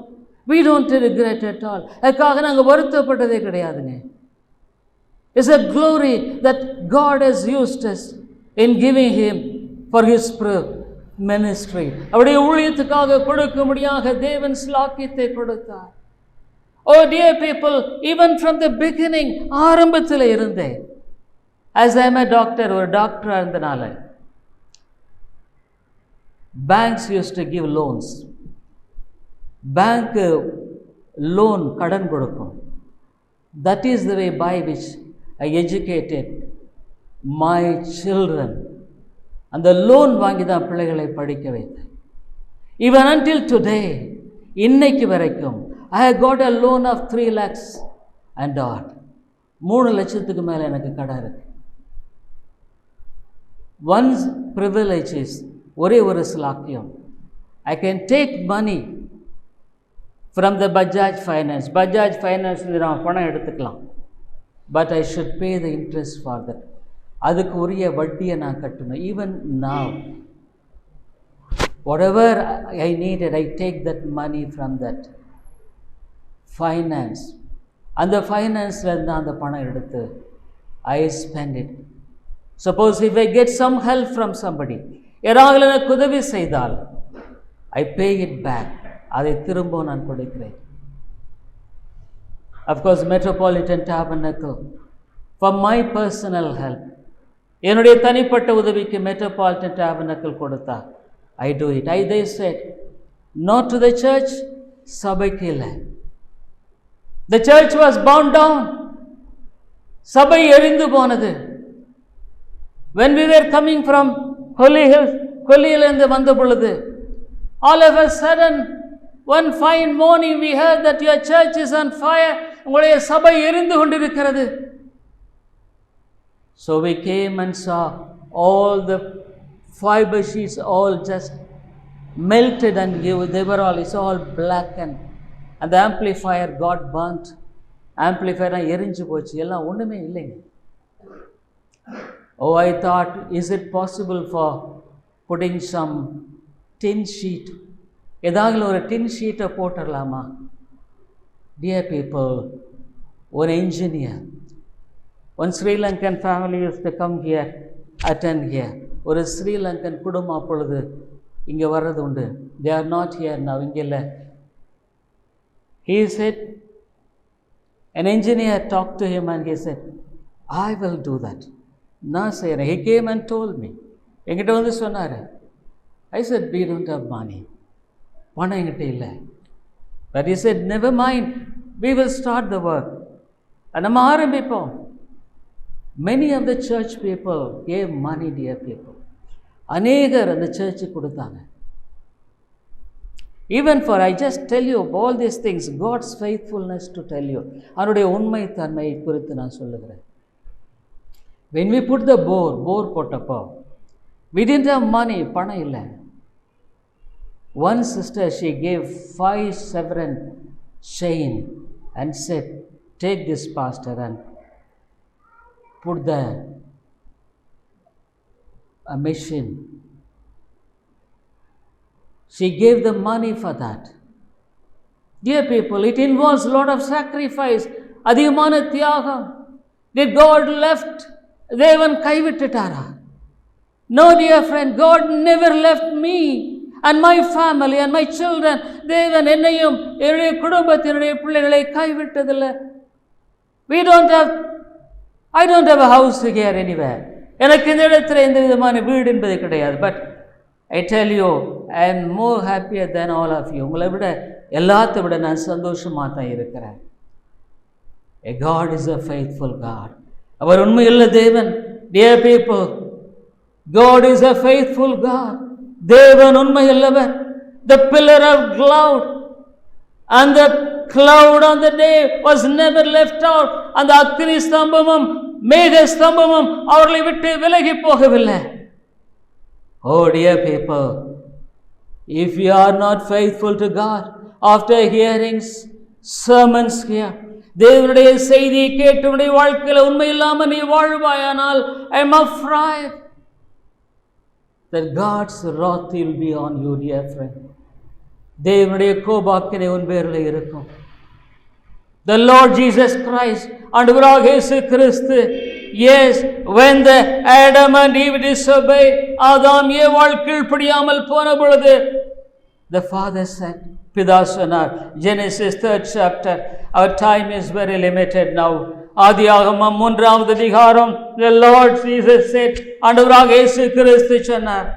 We don't regret at all. அதுக்காக நாங்கள் வருத்தப்பட்டதே கிடையாதுங்க. It's a glory that God has used us in giving him for his ministry. அவருடைய ஊழியத்துக்காக கொடுக்கும்படியாக தேவன் ஸ்லாக்கியத்தை கொடுத்தார். Oh dear people, even from the beginning, ஆரம்பத்தில் இருந்தே, as I am a doctor, ஒரு டாக்டராக இருந்தனால, banks used to give loans. Bank loan கடன் கொடுக்கும். That is the way by which I educated my children. அந்த லோன் வாங்கி தான் பிள்ளைகளை படிக்க வைத்தேன். Even until today, இன்னைக்கு வரைக்கும் I have got a loan of 3 lakhs and odd. 3 லட்சத்துக்கு மேலே எனக்கு கடன் இருக்கு. One privilege is, ஒரே ஒரு ஸ்லாக்கியம், I can take money from the Bajaj Finance. Bajaj Finance நான் பணம் எடுத்துக்கலாம். But I should pay the interest for that. அதுக்கு உரிய வட்டியை நான் கட்டணும். Even now, whatever I needed, I take that money from that finance. அந்த ஃபைனான்ஸில் இருந்து அந்த பணம் எடுத்து I spend it. Suppose if I get some help from somebody, யாராவது எனக்கு உதவி செய்தால் I pay it back. அதை திரும்ப நான் கொடுக்கிறேன். Of course, Metropolitan Tabernacle, for my personal help, என்னுடைய தனிப்பட்ட உதவிக்கு Metropolitan Tabernacle கொடுத்தா I do it. They said, not to the church, சபைக்கு இல்லை. The church was bound down. சபை எரிந்து போனது. When we were coming from Kolli Hills, கொல்லியிலிருந்து வந்த பொழுது, all of a sudden, one fine morning we heard that your church is on fire. உங்களுடைய சபை எரிந்து கொண்டிருக்கிறது. So we came and saw all the fiber sheets all just melted and they were all, it's all blackened. And the amplifier got burnt. Amplifier எரிஞ்சு போச்சு. எல்லாம் ஒன்றுமே இல்லைங்க. Oh, I thought, is it possible for putting some tin sheet? ஏதாவது ஒரு டின் ஷீட்டை போட்டுடலாமா? Dear people, one engineer, one Sri Lankan family used to come here, attend here. ஒரு Sri Lankan குடும்பம் அப்பொழுது இங்கே வர்றது உண்டு. They are not here now, இங்கே இல்லை. He said, an engineer talked to him and he said, I will do that. நான் செய்கிறேன். He came and told me. என்கிட்ட வந்து சொன்னார். I said, we don't have money. பணம் என்கிட்ட இல்லை. But he said, never mind, we will start the work. நம்ம ஆரம்பிப்போம். Many of the church people gave money, dear people. அநேகர் அந்த சர்ச்சுக்கு கொடுத்தாங்க. Even for, I just tell you all these things, God's faithfulness to tell you. அவருடைய உண்மை தன்மையை குறித்து நான் சொல்லுகிறேன். When we put the bore போட்டப்போ, we didn't have money, பணம் இல்லை. One sister, she gave 5 severin chain and said, take this, pastor, and put a machine. She gave the money for that. Dear people, it involves a lot of sacrifice. அதிகமான தியாகம். Did God left? தேவன் கைவிட்டுட்டாரா? No, dear friend, God never left me and my family and my children. தேவன் என்னையும் என்னுடைய குடும்பத்தினுடைய பிள்ளைகளை கைவிட்டதில்லை. I don't have a house here anywhere. எனக்கு இந்த இடத்துல எந்த விதமான வீடு என்பது கிடையாது. But I tell you, I am more happier than all of you. உங்களை விட எல்லாத்தை விட நான் சந்தோஷமாக தான் இருக்கிறேன். A God is a faithful God. அவர் உண்மையுள்ள தேவன். Dear people, God is a faithful God. தேவன் உண்மையுள்ளவர். The pillar of cloud and the cloud on the day was never left out. அந்த அக்கினி ஸ்தம்பமும் மேக ஸ்தம்பமும் அவர்களை விட்டு விலகி போகவில்லை. Oh dear people, if you are not faithful to God after hearing sermons here, தேவனுடைய செய்தியை கேட்டு உடைய வாழ்க்கையில் உண்மை இல்லாமல் நீ வாழ்வாயானால், I am afraid that God's wrath will be on you, dear friend. தேவனுடைய கோபாக்கினை உன் பேரில் இருக்கும். The Lord Jesus Christ, ஆண்டவராக இயேசு கிறிஸ்து, yes, when the Adam and Eve disobeyed, ஆதாம் ஏவாள் கீழ்ப்படியாமல் போன பொழுது, the Father said, பிதா சொன்னார், Genesis 3rd chapter, our time is very limited now. ஆதியாகமம் 3வது அதிகாரம், the Lord Jesus said, ஆண்டவராக இயேசு கிறிஸ்து சொன்னார்.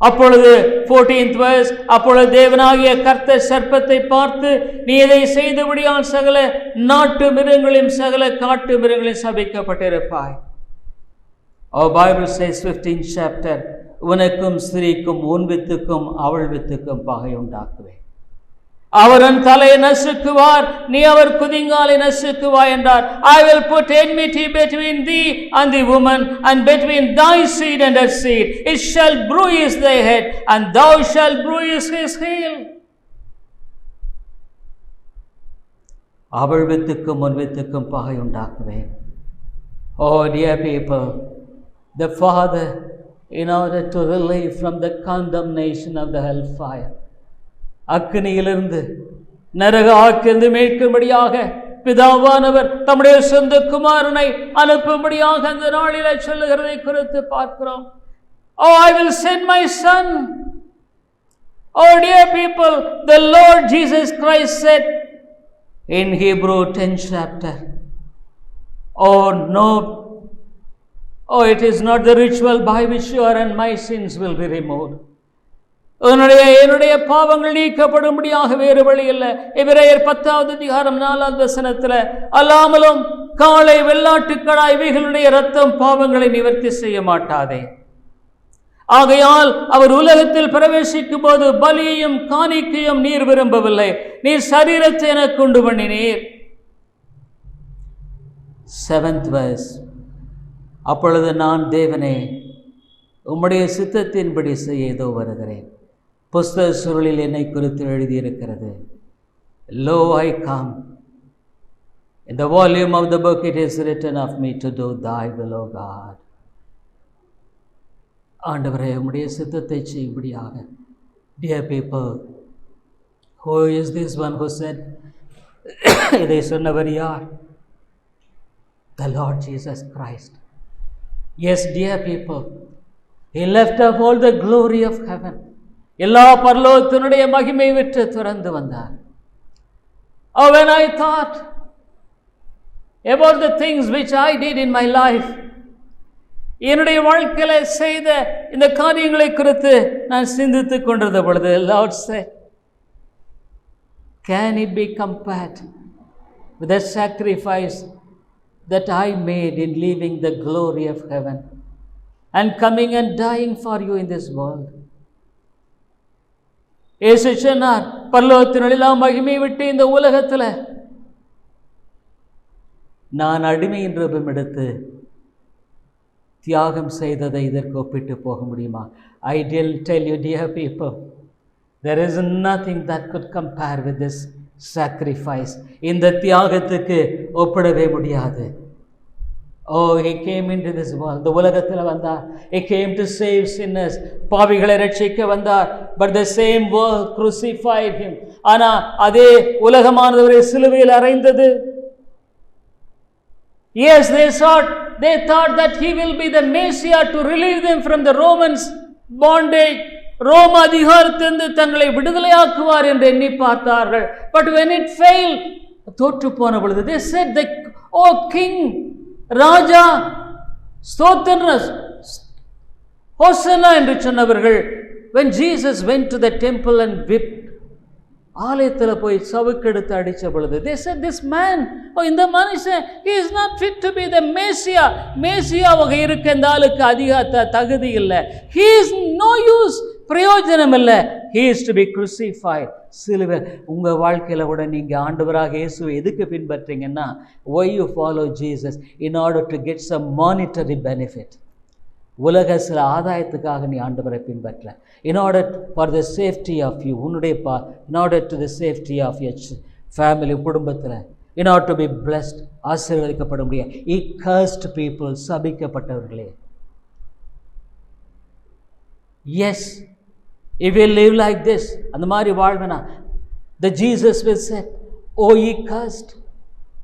அப்பொழுது 14th verse, அப்பொழுது தேவனாகிய கர்த்தர் சர்ப்பத்தை பார்த்து, நீ இதை செய்தபடியால் சகல நாட்டு மிருகங்களையும் சகல காட்டு மிருகங்களையும் சபிக்கப்பட்டிருப்பாய். Our Bible says 15th chapter, உனக்கும் ஸ்திரீக்கும் உன் வித்துக்கும் அவள் வித்துக்கும் பகை உண்டாக்குவேன். அவர் என் தலையை நசுக்குவார், நீ அவர் குதிங்காலை நசுக்குவாய் என்றார். I will put enmity between thee and the woman, and between thy seed and her seed. It shall bruise thy head, and thou shalt bruise his heel. அவள் வித்துக்கும் உன் வித்துக்கும் பகை உண்டாக்குவேன். Oh dear people, the Father, in order to relieve from the condemnation of the hellfire, அக்கினியிலிருந்து நரக ஆக்கிலிருந்து மீட்கும்படியாக பிதாவானவர் தம்முடைய சொந்த குமாரனை அனுப்பும்படியாக அந்த நாளிலே சொல்லுகிறதை குறித்து பார்க்கிறோம். Oh, I will send my son. Oh dear people, the Lord Jesus Christ said in Hebrew 10th chapter, oh no, oh it is not the ritual by which your and my sins will be removed. என்னுடைய பாவங்கள் நீக்கப்படும்படியாக வேறு வழி இல்லை. எபிரேயர் 10வது அதிகாரம் 4வது வசனத்தில், அல்லாமலும் காளை வெள்ளாட்டுக்கடா இவைகளுடைய இரத்தம் பாவங்களை நிவர்த்தி செய்ய மாட்டாதே. ஆகையால் அவர் உலகத்தில் பிரவேசிக்கும் போது பலியையும் காணிக்கையும் நீர் விரும்பவில்லை, நீர் சரீரத்தை எனக்கு உண்டு பண்ணினீர். 7th verse, அப்பொழுது நான் தேவனே உம்முடைய சித்தத்தின்படி செய்ய ஏதோ வருகிறேன். புஸ்தக சுருளில் என்னை குறித்து எழுதியிருக்கிறது. Lo, I come. In the volume of the book it is written of me to do thy will, O God. ஆண்டவரே உம்முடைய சித்தத்தை செய்யும்படியாக. Dear people, who is this one who said, இதை சொன்னவர் யார்? The Lord Jesus Christ. Yes, dear people, he left up all the glory of heaven. எல்லா பரலோகத்தினுடைய மகிமை விட்டு துறந்து வந்தார். Oh, when I thought about the things which I did in my life, என்னுடைய வாழ்க்கையில செய்த இந்த காரியங்களை குறித்து நான் சிந்தித்துக் கொண்டிருந்த பொழுது, Lord said, can it be compared with the sacrifice that I made in leaving the glory of heaven and coming and dying for you in this world. இயேசு சொன்னார், பரலோகத்தினுள்ள மகிமை விட்டு இந்த உலகத்தில் நான் அடிமையின் ரூபம் எடுத்து தியாகம் செய்ததை இதற்கு ஒப்பிட்டு போக முடியுமா? I didn't tell you, dear people, there is nothing that could compare with this sacrifice. இந்த தியாகத்துக்கு ஒப்பிடவே முடியாது. Oh, he came into this world. இந்த உலகத்தில் வந்தார். He came to save sinners. பாவிகளை ரட்சிக்க வந்தார். But the same world crucified him. ஆனால் அதே உலகமானவரை சிலுவையில் அறைந்தது. Yes, they thought that he will be the Messiah to relieve them from the Romans bondage. ரோம அதிகாரத்திலிருந்து தங்களை விடுதலையாக்குவார் என்று எண்ணி பார்த்தார்கள். But when it failed, தோற்று போன பொழுது they said, "Oh king, ராஜா, ஸ்தோத்திர ஹோசன்னா என்று சொன்னவர்கள், when Jesus went to the temple and whipped, ஆலயத்தில் போய் சவுக்கெடுத்து அடித்த பொழுது they said, this man, இந்த மனுஷன், he is not fit to be the Messiah. மேசியாவாக இருக்க இந்த ஆளுக்கு அதிக தகுதி இல்லை. He is no use, பிரயோஜனம் இல்லை. He is to be crucified. சிலுவை. உங்கள் வாழ்க்கையில் கூட நீங்கள் ஆண்டவராக இயேசுவை எதுக்கு பின்பற்றீங்கன்னா, why you follow Jesus? In order to get some monetary benefit. உலக சில ஆதாயத்துக்காக நீ ஆண்டவரை பின்பற்ற. In order for the safety of you, உன்னுடைய in order to the safety of your family, குடும்பத்தில், in order to be blessed, ஆசீர்வதிக்கப்பட முடியாது. He cursed people, சபிக்கப்பட்டவர்களே. Yes, if you live like this, அந்த மாதிரி வாழ்வனா, the Jesus will say, oh ye cursed.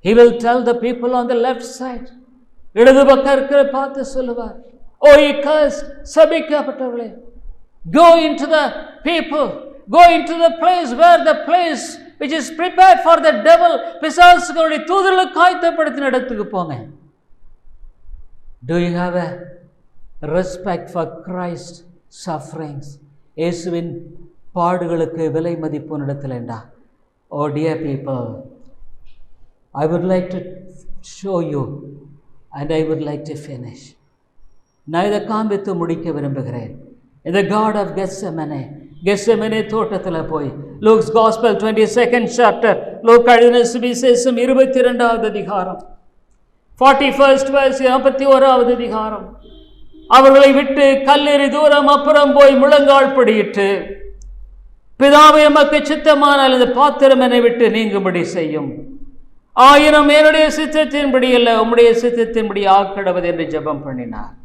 He will tell the people on the left side, இடது பக்கம் இருக்கிற பார்த்து சொல்லுவார், oh ye cursed, சபிக்கப்பட்டவர்களே. Go into the people, go into the place where the place which is prepared for the devil, பிசாசுகளுடைய தூதர்களுக்கு ஆயத்தப்படுத்தின இடத்துக்கு போங்க. Do you have a respect for Christ sufferings? இயேசுவின் பாடுகளுக்கு விலை மதிப்பு நடத்தல என்றா? Oh dear people, I would like to show you and I would like to finish. நான் இதை காண்பித்து முடிக்க விரும்புகிறேன். இந்த God of கெத்செமனே தோட்டத்தில் போய், Luke's Gospel 22nd chapter, லூக்கா எழுதின சுவிசேஷம் 22வது அதிகாரம் 41st verse, 41வது அதிகாரம். அவர்களை விட்டு கல்லெறி தூரம் அப்புறம் போய் முழங்கால் படியிட்டு, பிதாவே உமக்கு சித்தமானால் இந்த பாத்திரம் என்னை விட்டு நீங்கும்படி செய்யும். ஆயினும் என்னுடைய சித்தத்தின்படி அல்ல, உம்முடைய சித்தத்தின்படி ஆக்கிடுவது என்று ஜெபம் பண்ணினார்.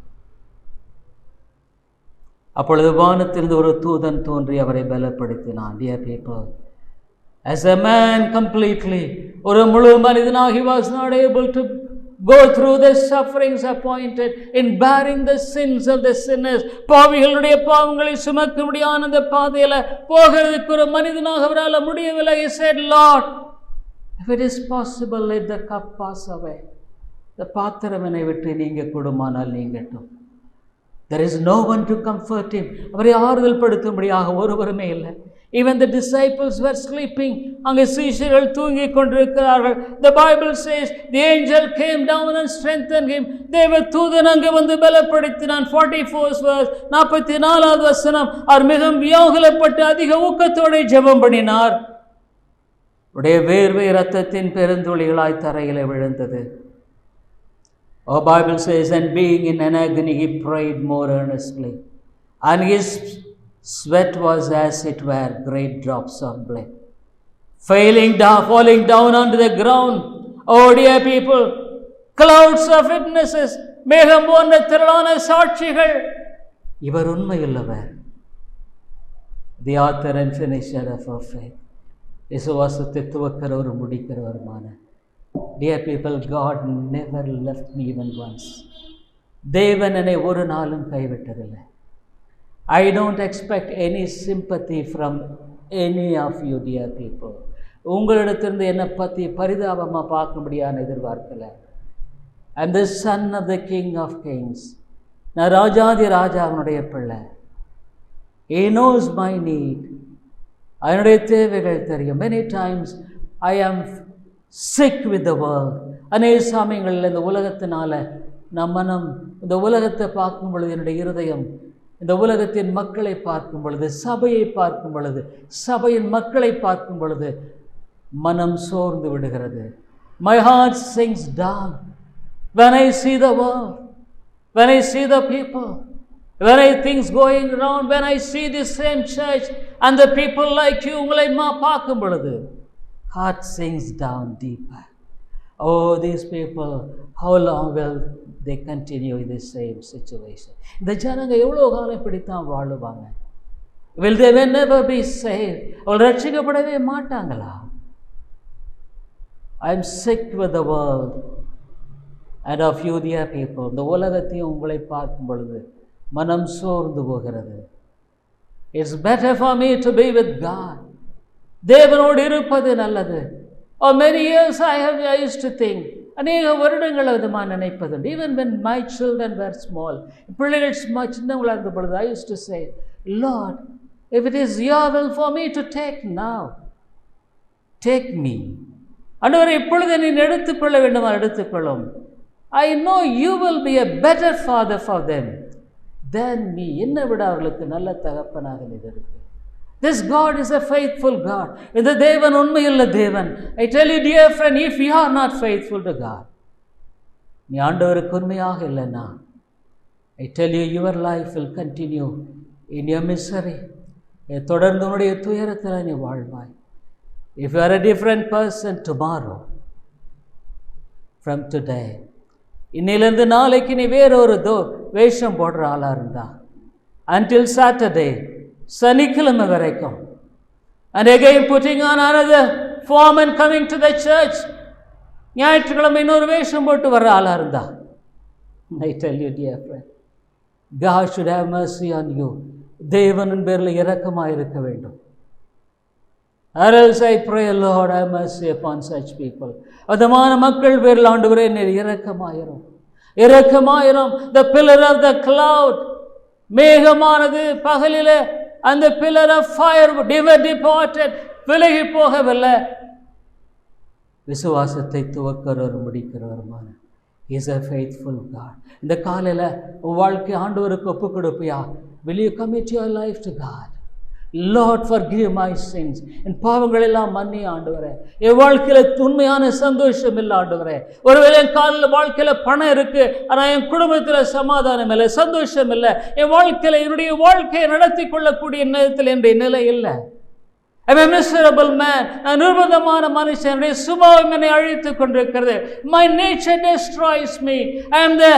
அப்பொழுது வானத்திலிருந்து ஒரு தூதன் தோன்றி அவரை பலப்படுத்தினான். Dear people, as a man completely, ஒரு முழு மனிதனாக, he was not able to go through the sufferings appointed in bearing the sins of the sinners. பாவிகளுடைய பாவங்களை சுமக்க முடியாத அந்த பாதையில போகிறதுக்கு ஒரு மனிதனாக அவரால் முடியவில்லை. He said, Lord, if it is possible, let the cup pass away. இந்த பாத்திரம் என்னை விட்டு நீங்க கூடுமானால் நீங்கட்டும். There is no one to comfort him. அவரை ஆறுதல் படுத்தும்படியாக ஒருவருமே இல்லை. Even the disciples were sleeping. அங்கே சீஷர்கள் தூங்கிக் கொண்டிருக்கிறார்கள். The Bible says the angel came down and strengthened him. தேவ தூதன் அங்கே வந்து பலப்படுத்தினான். 44th verse, 44வது வசனம். அவர் மிகவும் வியாகுலப்பட்டு அதிக ஊக்கத்தோடு ஜெபம் பண்ணினார். உடைய வேர்வை இரத்தத்தின் பெருந்துளிகளாய் தரையில் விழுந்தது. Our Bible says, and being in an agony, he prayed more earnestly, and his sweat was as it were great drops of blood falling down onto the ground. Oh dear people, clouds of witnesses, மேகம் போன்ற திரளான சாட்சிகள். இவர் உண்மையுள்ளவர். The author and finisher of our faith. விசுவாசத்தை துவக்கிறவர் முடிக்கிறவருமான. Dear people, God never left me even once. தேவன் என்னை ஒரு நாளும் கைவிட்டதில்லை. I don't expect any sympathy from any of you, dear people. உங்களிடத்திலிருந்து என்னை பற்றி பரிதாபமாக பார்க்க முடியாத எதிர்பார்க்கல. I am the son of the King of Kings. நான் ராஜாதி ராஜாவினுடைய பிள்ளை. He knows my need. என்னுடைய தேவைகள் தெரியும். Many times I am sick with the world. அநேக சமயங்களில் இந்த உலகத்தினால நம் மனம் இந்த உலகத்தை பார்க்கும் பொழுது, என்னுடைய இருதயம் இந்த உலகத்தின் மக்களை பார்க்கும் பொழுது, சபையை பார்க்கும் பொழுது, சபையின் மக்களை பார்க்கும் பொழுது மனம் சோர்ந்து விடுகிறது. My heart sinks down when I see the world, when I see the people, when I things going around, when I see this same church and the people like you, உங்களை பார்க்கும் பொழுது heart sinks down deeper. Oh, these people, how long will they continue in the same situation? இந்த ஜனங்க எவ்வளோ காலம் இப்படித்தான் வாழுவாங்க? Will they never be saved? அவர்கள் ரட்சிக்கப்படவே மாட்டாங்களா? I am sick with the world and of you dear people. இந்த உலகத்தையும் உங்களை பார்க்கும் பொழுது மனம் சோர்ந்து போகிறது. It's better for me to be with God. தேவனோடு இருப்பது நல்லது. For many years I used to think, அநேக வருடங்கள் விதமாக நினைப்பதுண்டு. Even when my children were small, பிள்ளைகள் சின்னவங்களாக இருந்த பொழுது I used to say, Lord, if it is your will for me to take now, take me. ஆண்டவரே, இப்பொழுது நீ எடுத்துக்கொள்ள வேண்டுமா? எடுத்துக்கொள்ளும். I know you will be a better father for them than me. என்னை விட அவர்களுக்கு நல்ல தகப்பனாக நீ இருக்கு. This God is a faithful God. இந்த தேவன் உண்மையுள்ள தேவன். I tell you dear friend, if you are not faithful to God, நீ ஆண்டவருக்கு உண்மையாக இல்லைன்னா, I tell you your life will continue in your misery. தொடர்ந்து உன்னுடைய துயரத்தில் நீ வாழ்வாய். If you are a different person tomorrow from today, இன்னிலிருந்து நாளைக்கு நீ வேறொரு வேஷம் போடுற ஆளா இருந்தா, until Saturday, சனிக்கிழமை வரைக்கும், and again putting on another form and coming to the church, ஞாயிற்றுக்கிழமை இன்னொரு வேஷம் போட்டு வர்ற ஆளா இருந்தா, I tell you dear friend, God should have mercy on you. தேவனின் பேரில் இரக்கமாக இருக்க வேண்டும். Or else I pray, Lord, have mercy upon such people. அதமான மக்கள் பேரில் ஆண்டவரே நீர் இரக்கமாயிரும், இரக்கமாயிரும். The pillar of the cloud, மேகமானது பகலிலே அந்த pillar of fire departed, விலகி போகவில்லை. விசுவாசத்தை துவக்கிறவர் முடிக்கிறவருமான He is a faithful God. இந்த காலையில் உன் வாழ்க்கை ஆண்டவருக்கு ஒப்பு கொடுப்பியா? Will you commit your life to God? Lord, forgive my sins. என் பாவங்கள் எல்லாம் மன்னி ஆண்டவரே. என் வாழ்க்கையில் உண்மையான சந்தோஷம் இல்லை ஆண்டவரே. ஒருவேளை என் வாழ்க்கையில் பணம் இருக்கு, ஆனால் என் குடும்பத்தில் சமாதானம் இல்லை, சந்தோஷம் இல்லை. என் வாழ்க்கையில் என்னுடைய வாழ்க்கையை நடத்தி கொள்ளக்கூடிய நேரத்தில் என்னுடைய நிலை இல்லை. I am a miserable man. நான் நிர்பந்தமான மனுஷன். என்னுடைய சுபாவம் என்னை அழித்துக் கொண்டிருக்கிறது. My nature destroys me. I am the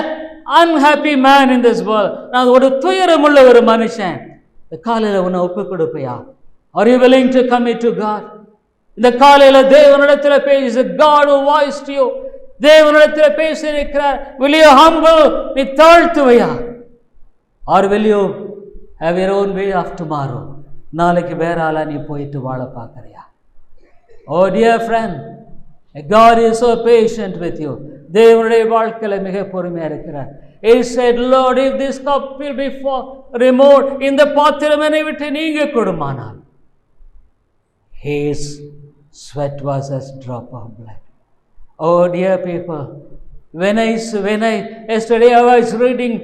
unhappy man in this world. நான் ஒரு துயரமுள்ள ஒரு மனுஷன். இந்த காலையில் உன்னை ஒப்பு கொடுப்பையா? Are you willing to commit to God? இந்த காலையில் தேவனிடத்தில் பேச, God who voiced you, தேவனிடத்தில் பேச இருக்கிறார். Will you humble? நீ தாழ்த்துவையா? Or will you have your own way of tomorrow? நாளைக்கு வேற ஆளா நீ போயிட்டு வாழ பார்க்கறியா? Oh dear friend, God is so patient with you. தேவனுடைய வாழ்க்கையில் மிக பொறுமையா இருக்கிறார். He said, Lord, if this cup will be removed, இந்த பாத்திரம் என்னை விட்டு நீங்க கொடுமானால், his sweat was as drop of blood. Oh dear people, when I yesterday I was reading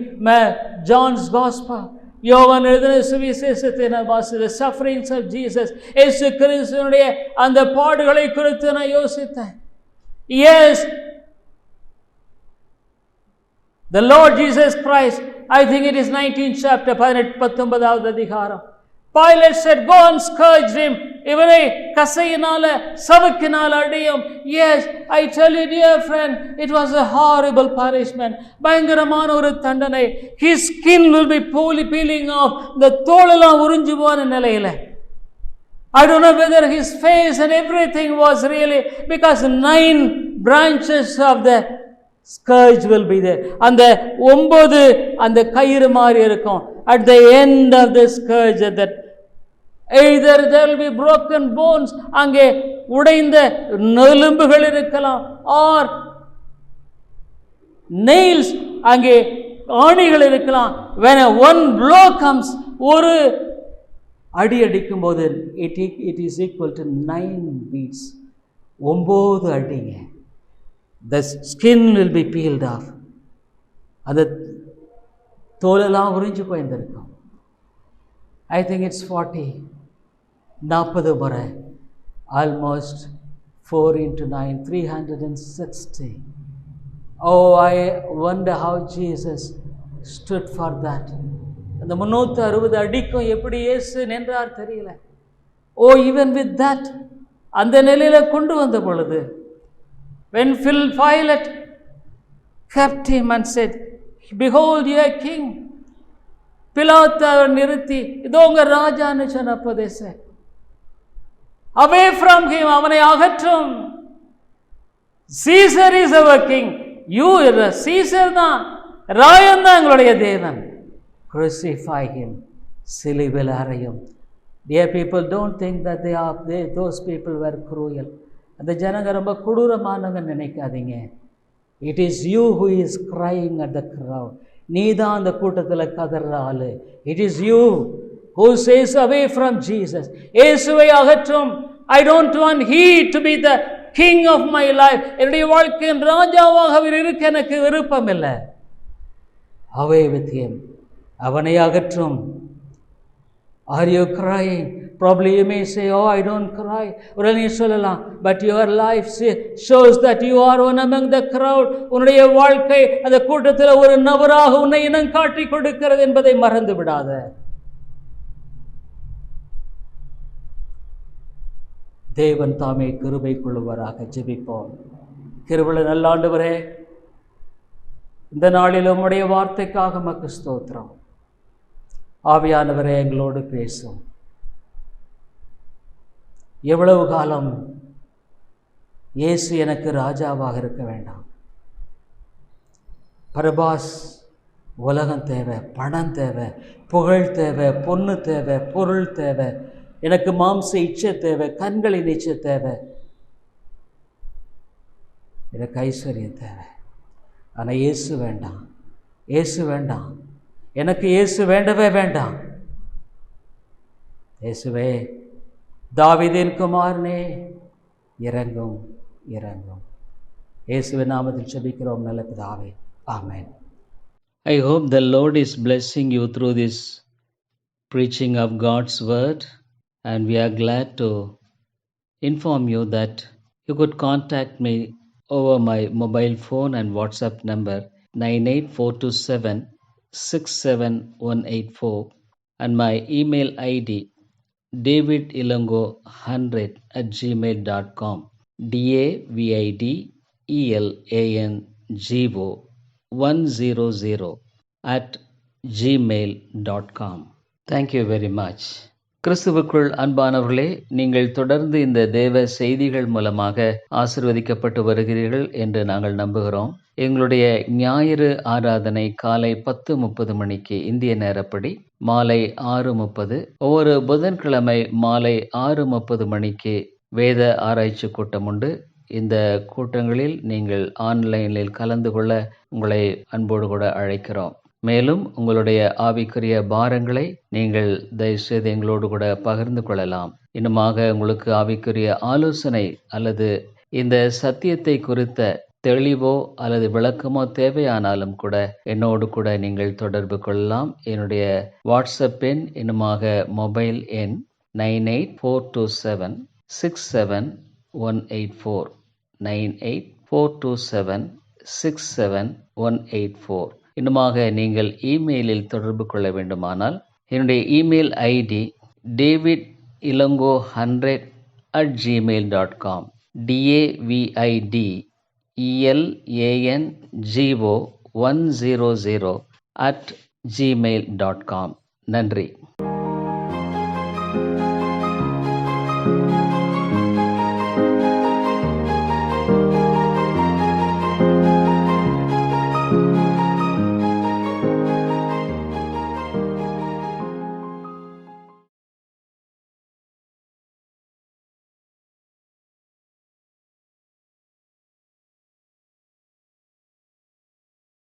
John's Gospel, யோவான் எழுதின சுவிசேஷத்தை நான் வாசித்த sufferings of Jesus, இயேசு கிறிஸ்துவினுடைய அந்த பாடுகளை குறித்து நான் யோசித்தேன். Yes, the Lord Jesus Christ, I think it is 19th chapter, 19வது அதிகாரம். Pilate said, go and scourge him. இவனை கசையினால சவுக்கினால் அடியும். Yes, I tell you dear friend, it was a horrible punishment. பயங்கரமான ஒரு தண்டனை. His skin will be peeling off. இந்த தோலெல்லாம் உறிஞ்சு போன நிலையில. I don't know whether his face and everything was really, because 9 branches of the scourge will be there. அந்த 9 அந்த கயிறு மாதிரி இருக்கும். At the end of the scourge, that either there will be broken bones, அங்கே உடைந்த எலும்புகள் இருக்கலாம், or nails, அங்கே ஆணிகள் இருக்கலாம். When one blow comes, ஒரு அடி அடிக்கும் போது it is equal to 9 beats. 9 அடிங்க. the skin will be peeled off. அந்த தோலெல்லாம் உறிஞ்சு போயிருந்திருக்கும். I think it's 40 முறை, almost 4 into 9, 360. Oh, I wonder how Jesus stood for that. அந்த 360 அடிக்கும் எப்படி இயேசு நின்றார் தெரியல. Oh, even with that, அந்த நிலையில கொண்டு வந்த பொழுது, when Pilate kept him and said, behold your king, பிலாத்து நிறுத்தி இதோ உங்க ராஜான்னு சொன்னப்போ they said, away from him, அவனை அகற்றும். Caesar is our king. You Caesar தான், ராயன் தான் எங்களுடைய தேவன். Crucify him, சிலுவையில் அறையும். Dear people, don't think that those people were cruel. அந்த ஜனங்க ரொம்ப கொடூரமானவங்க நினைக்காதீங்க. It is you who is crying at the crowd. நீ தான் அந்த கூட்டத்தில் கதற ஆளு. It is you who says away from Jesus. இயேசுவை அகற்றும். I don't want he to be the king of my life. என்னுடைய வாழ்க்கையின் ராஜாவாக அவர் இருக்க எனக்கு விருப்பம் இல்லை. Away with him. அவனை அகற்றும். Are you crying? Probably you may say, oh, I don't cry. உடனே சொல்லலாம், but your life shows that you are one among the crowd. உன்னுடைய வாழ்க்கை அந்த கூட்டத்தில் ஒரு நபராக உன்னை இனம் காட்டி கொடுக்கிறது என்பதை மறந்து விடாத. தேவன் தாமே கிருபை கொள்ளுவாராக. ஜெபிப்போம். கிருபையுள்ள நல்ல ஆண்டவரே, இந்த நாளில் உம்முடைய வார்த்தைக்காக உமக்கு ஸ்தோத்திரம். ஆவியானவரே, எங்களோடு பேசும். எவ்வளவு காலம் இயேசு எனக்கு ராஜாவாக இருக்க வேண்டாம். பரபாஸ் உலகம் தேவை, பணம் தேவை, புகழ் தேவை, பொண்ணு தேவை, பொருள் தேவை, எனக்கு மாம்ச இச்சை தேவை, கண்களின் இச்சை தேவை, எனக்கு ஐஸ்வர்யம் தேவை. ஆனால் இயேசு வேண்டாம், இயேசு வேண்டாம், எனக்கு இயேசு வேண்டவே வேண்டாம். இயேசுவே, தாவீதின் குமாரனே, இறங்கும் இறங்கும். இயேசுவின் நாமத்தில் ஜெபிக்கிறோம் நல்ல பிதாவே. ஆமென். I hope the Lord is blessing you through this preaching of God's word, and we are glad to inform you that you could contact me over my mobile phone and WhatsApp number 9842767184 and my email ID davidilongo100@gmail.com davidilongo100@gmail.com. Thank you very much. கிறிஸ்துவுக்குள் அன்பானவர்களே, நீங்கள் தொடர்ந்து இந்த தேவ செய்திகள் மூலமாக ஆசீர்வதிக்கப்பட்டு வருகிறீர்கள் என்று நாங்கள் நம்புகிறோம். எங்களுடைய ஞாயிறு ஆராதனை காலை 10:30 மணிக்கு இந்திய நேரப்படி, மாலை 6:30, ஒவ்வொரு புதன்கிழமை மாலை 6:30 மணிக்கு வேத ஆராய்ச்சி கூட்டம் உண்டு. இந்த கூட்டங்களில் நீங்கள் ஆன்லைனில் கலந்து கொள்ள உங்களை அன்போடு கூட அழைக்கிறோம். மேலும் உங்களுடைய ஆவிக்குரிய பாரங்களை நீங்கள் தயவுசெய்து எங்களோடு கூட பகிர்ந்து கொள்ளலாம். இன்னுமாக உங்களுக்கு ஆவிக்குரிய ஆலோசனை அல்லது இந்த சத்தியத்தை குறித்த தெளிவோ அல்லது விளக்கமோ தேவையானாலும் கூட என்னோடு கூட நீங்கள் தொடர்பு கொள்ளலாம். என்னுடைய வாட்ஸ்அப் எண், இன்னுமாக மொபைல் எண் 9842767184 9842767184. இன்னுமாக நீங்கள் இமெயிலில் தொடர்பு கொள்ள வேண்டுமானால் என்னுடைய இமெயில் ஐடி davidilongo100@gmail.com davidELANGO100@gmail.com. நன்றி.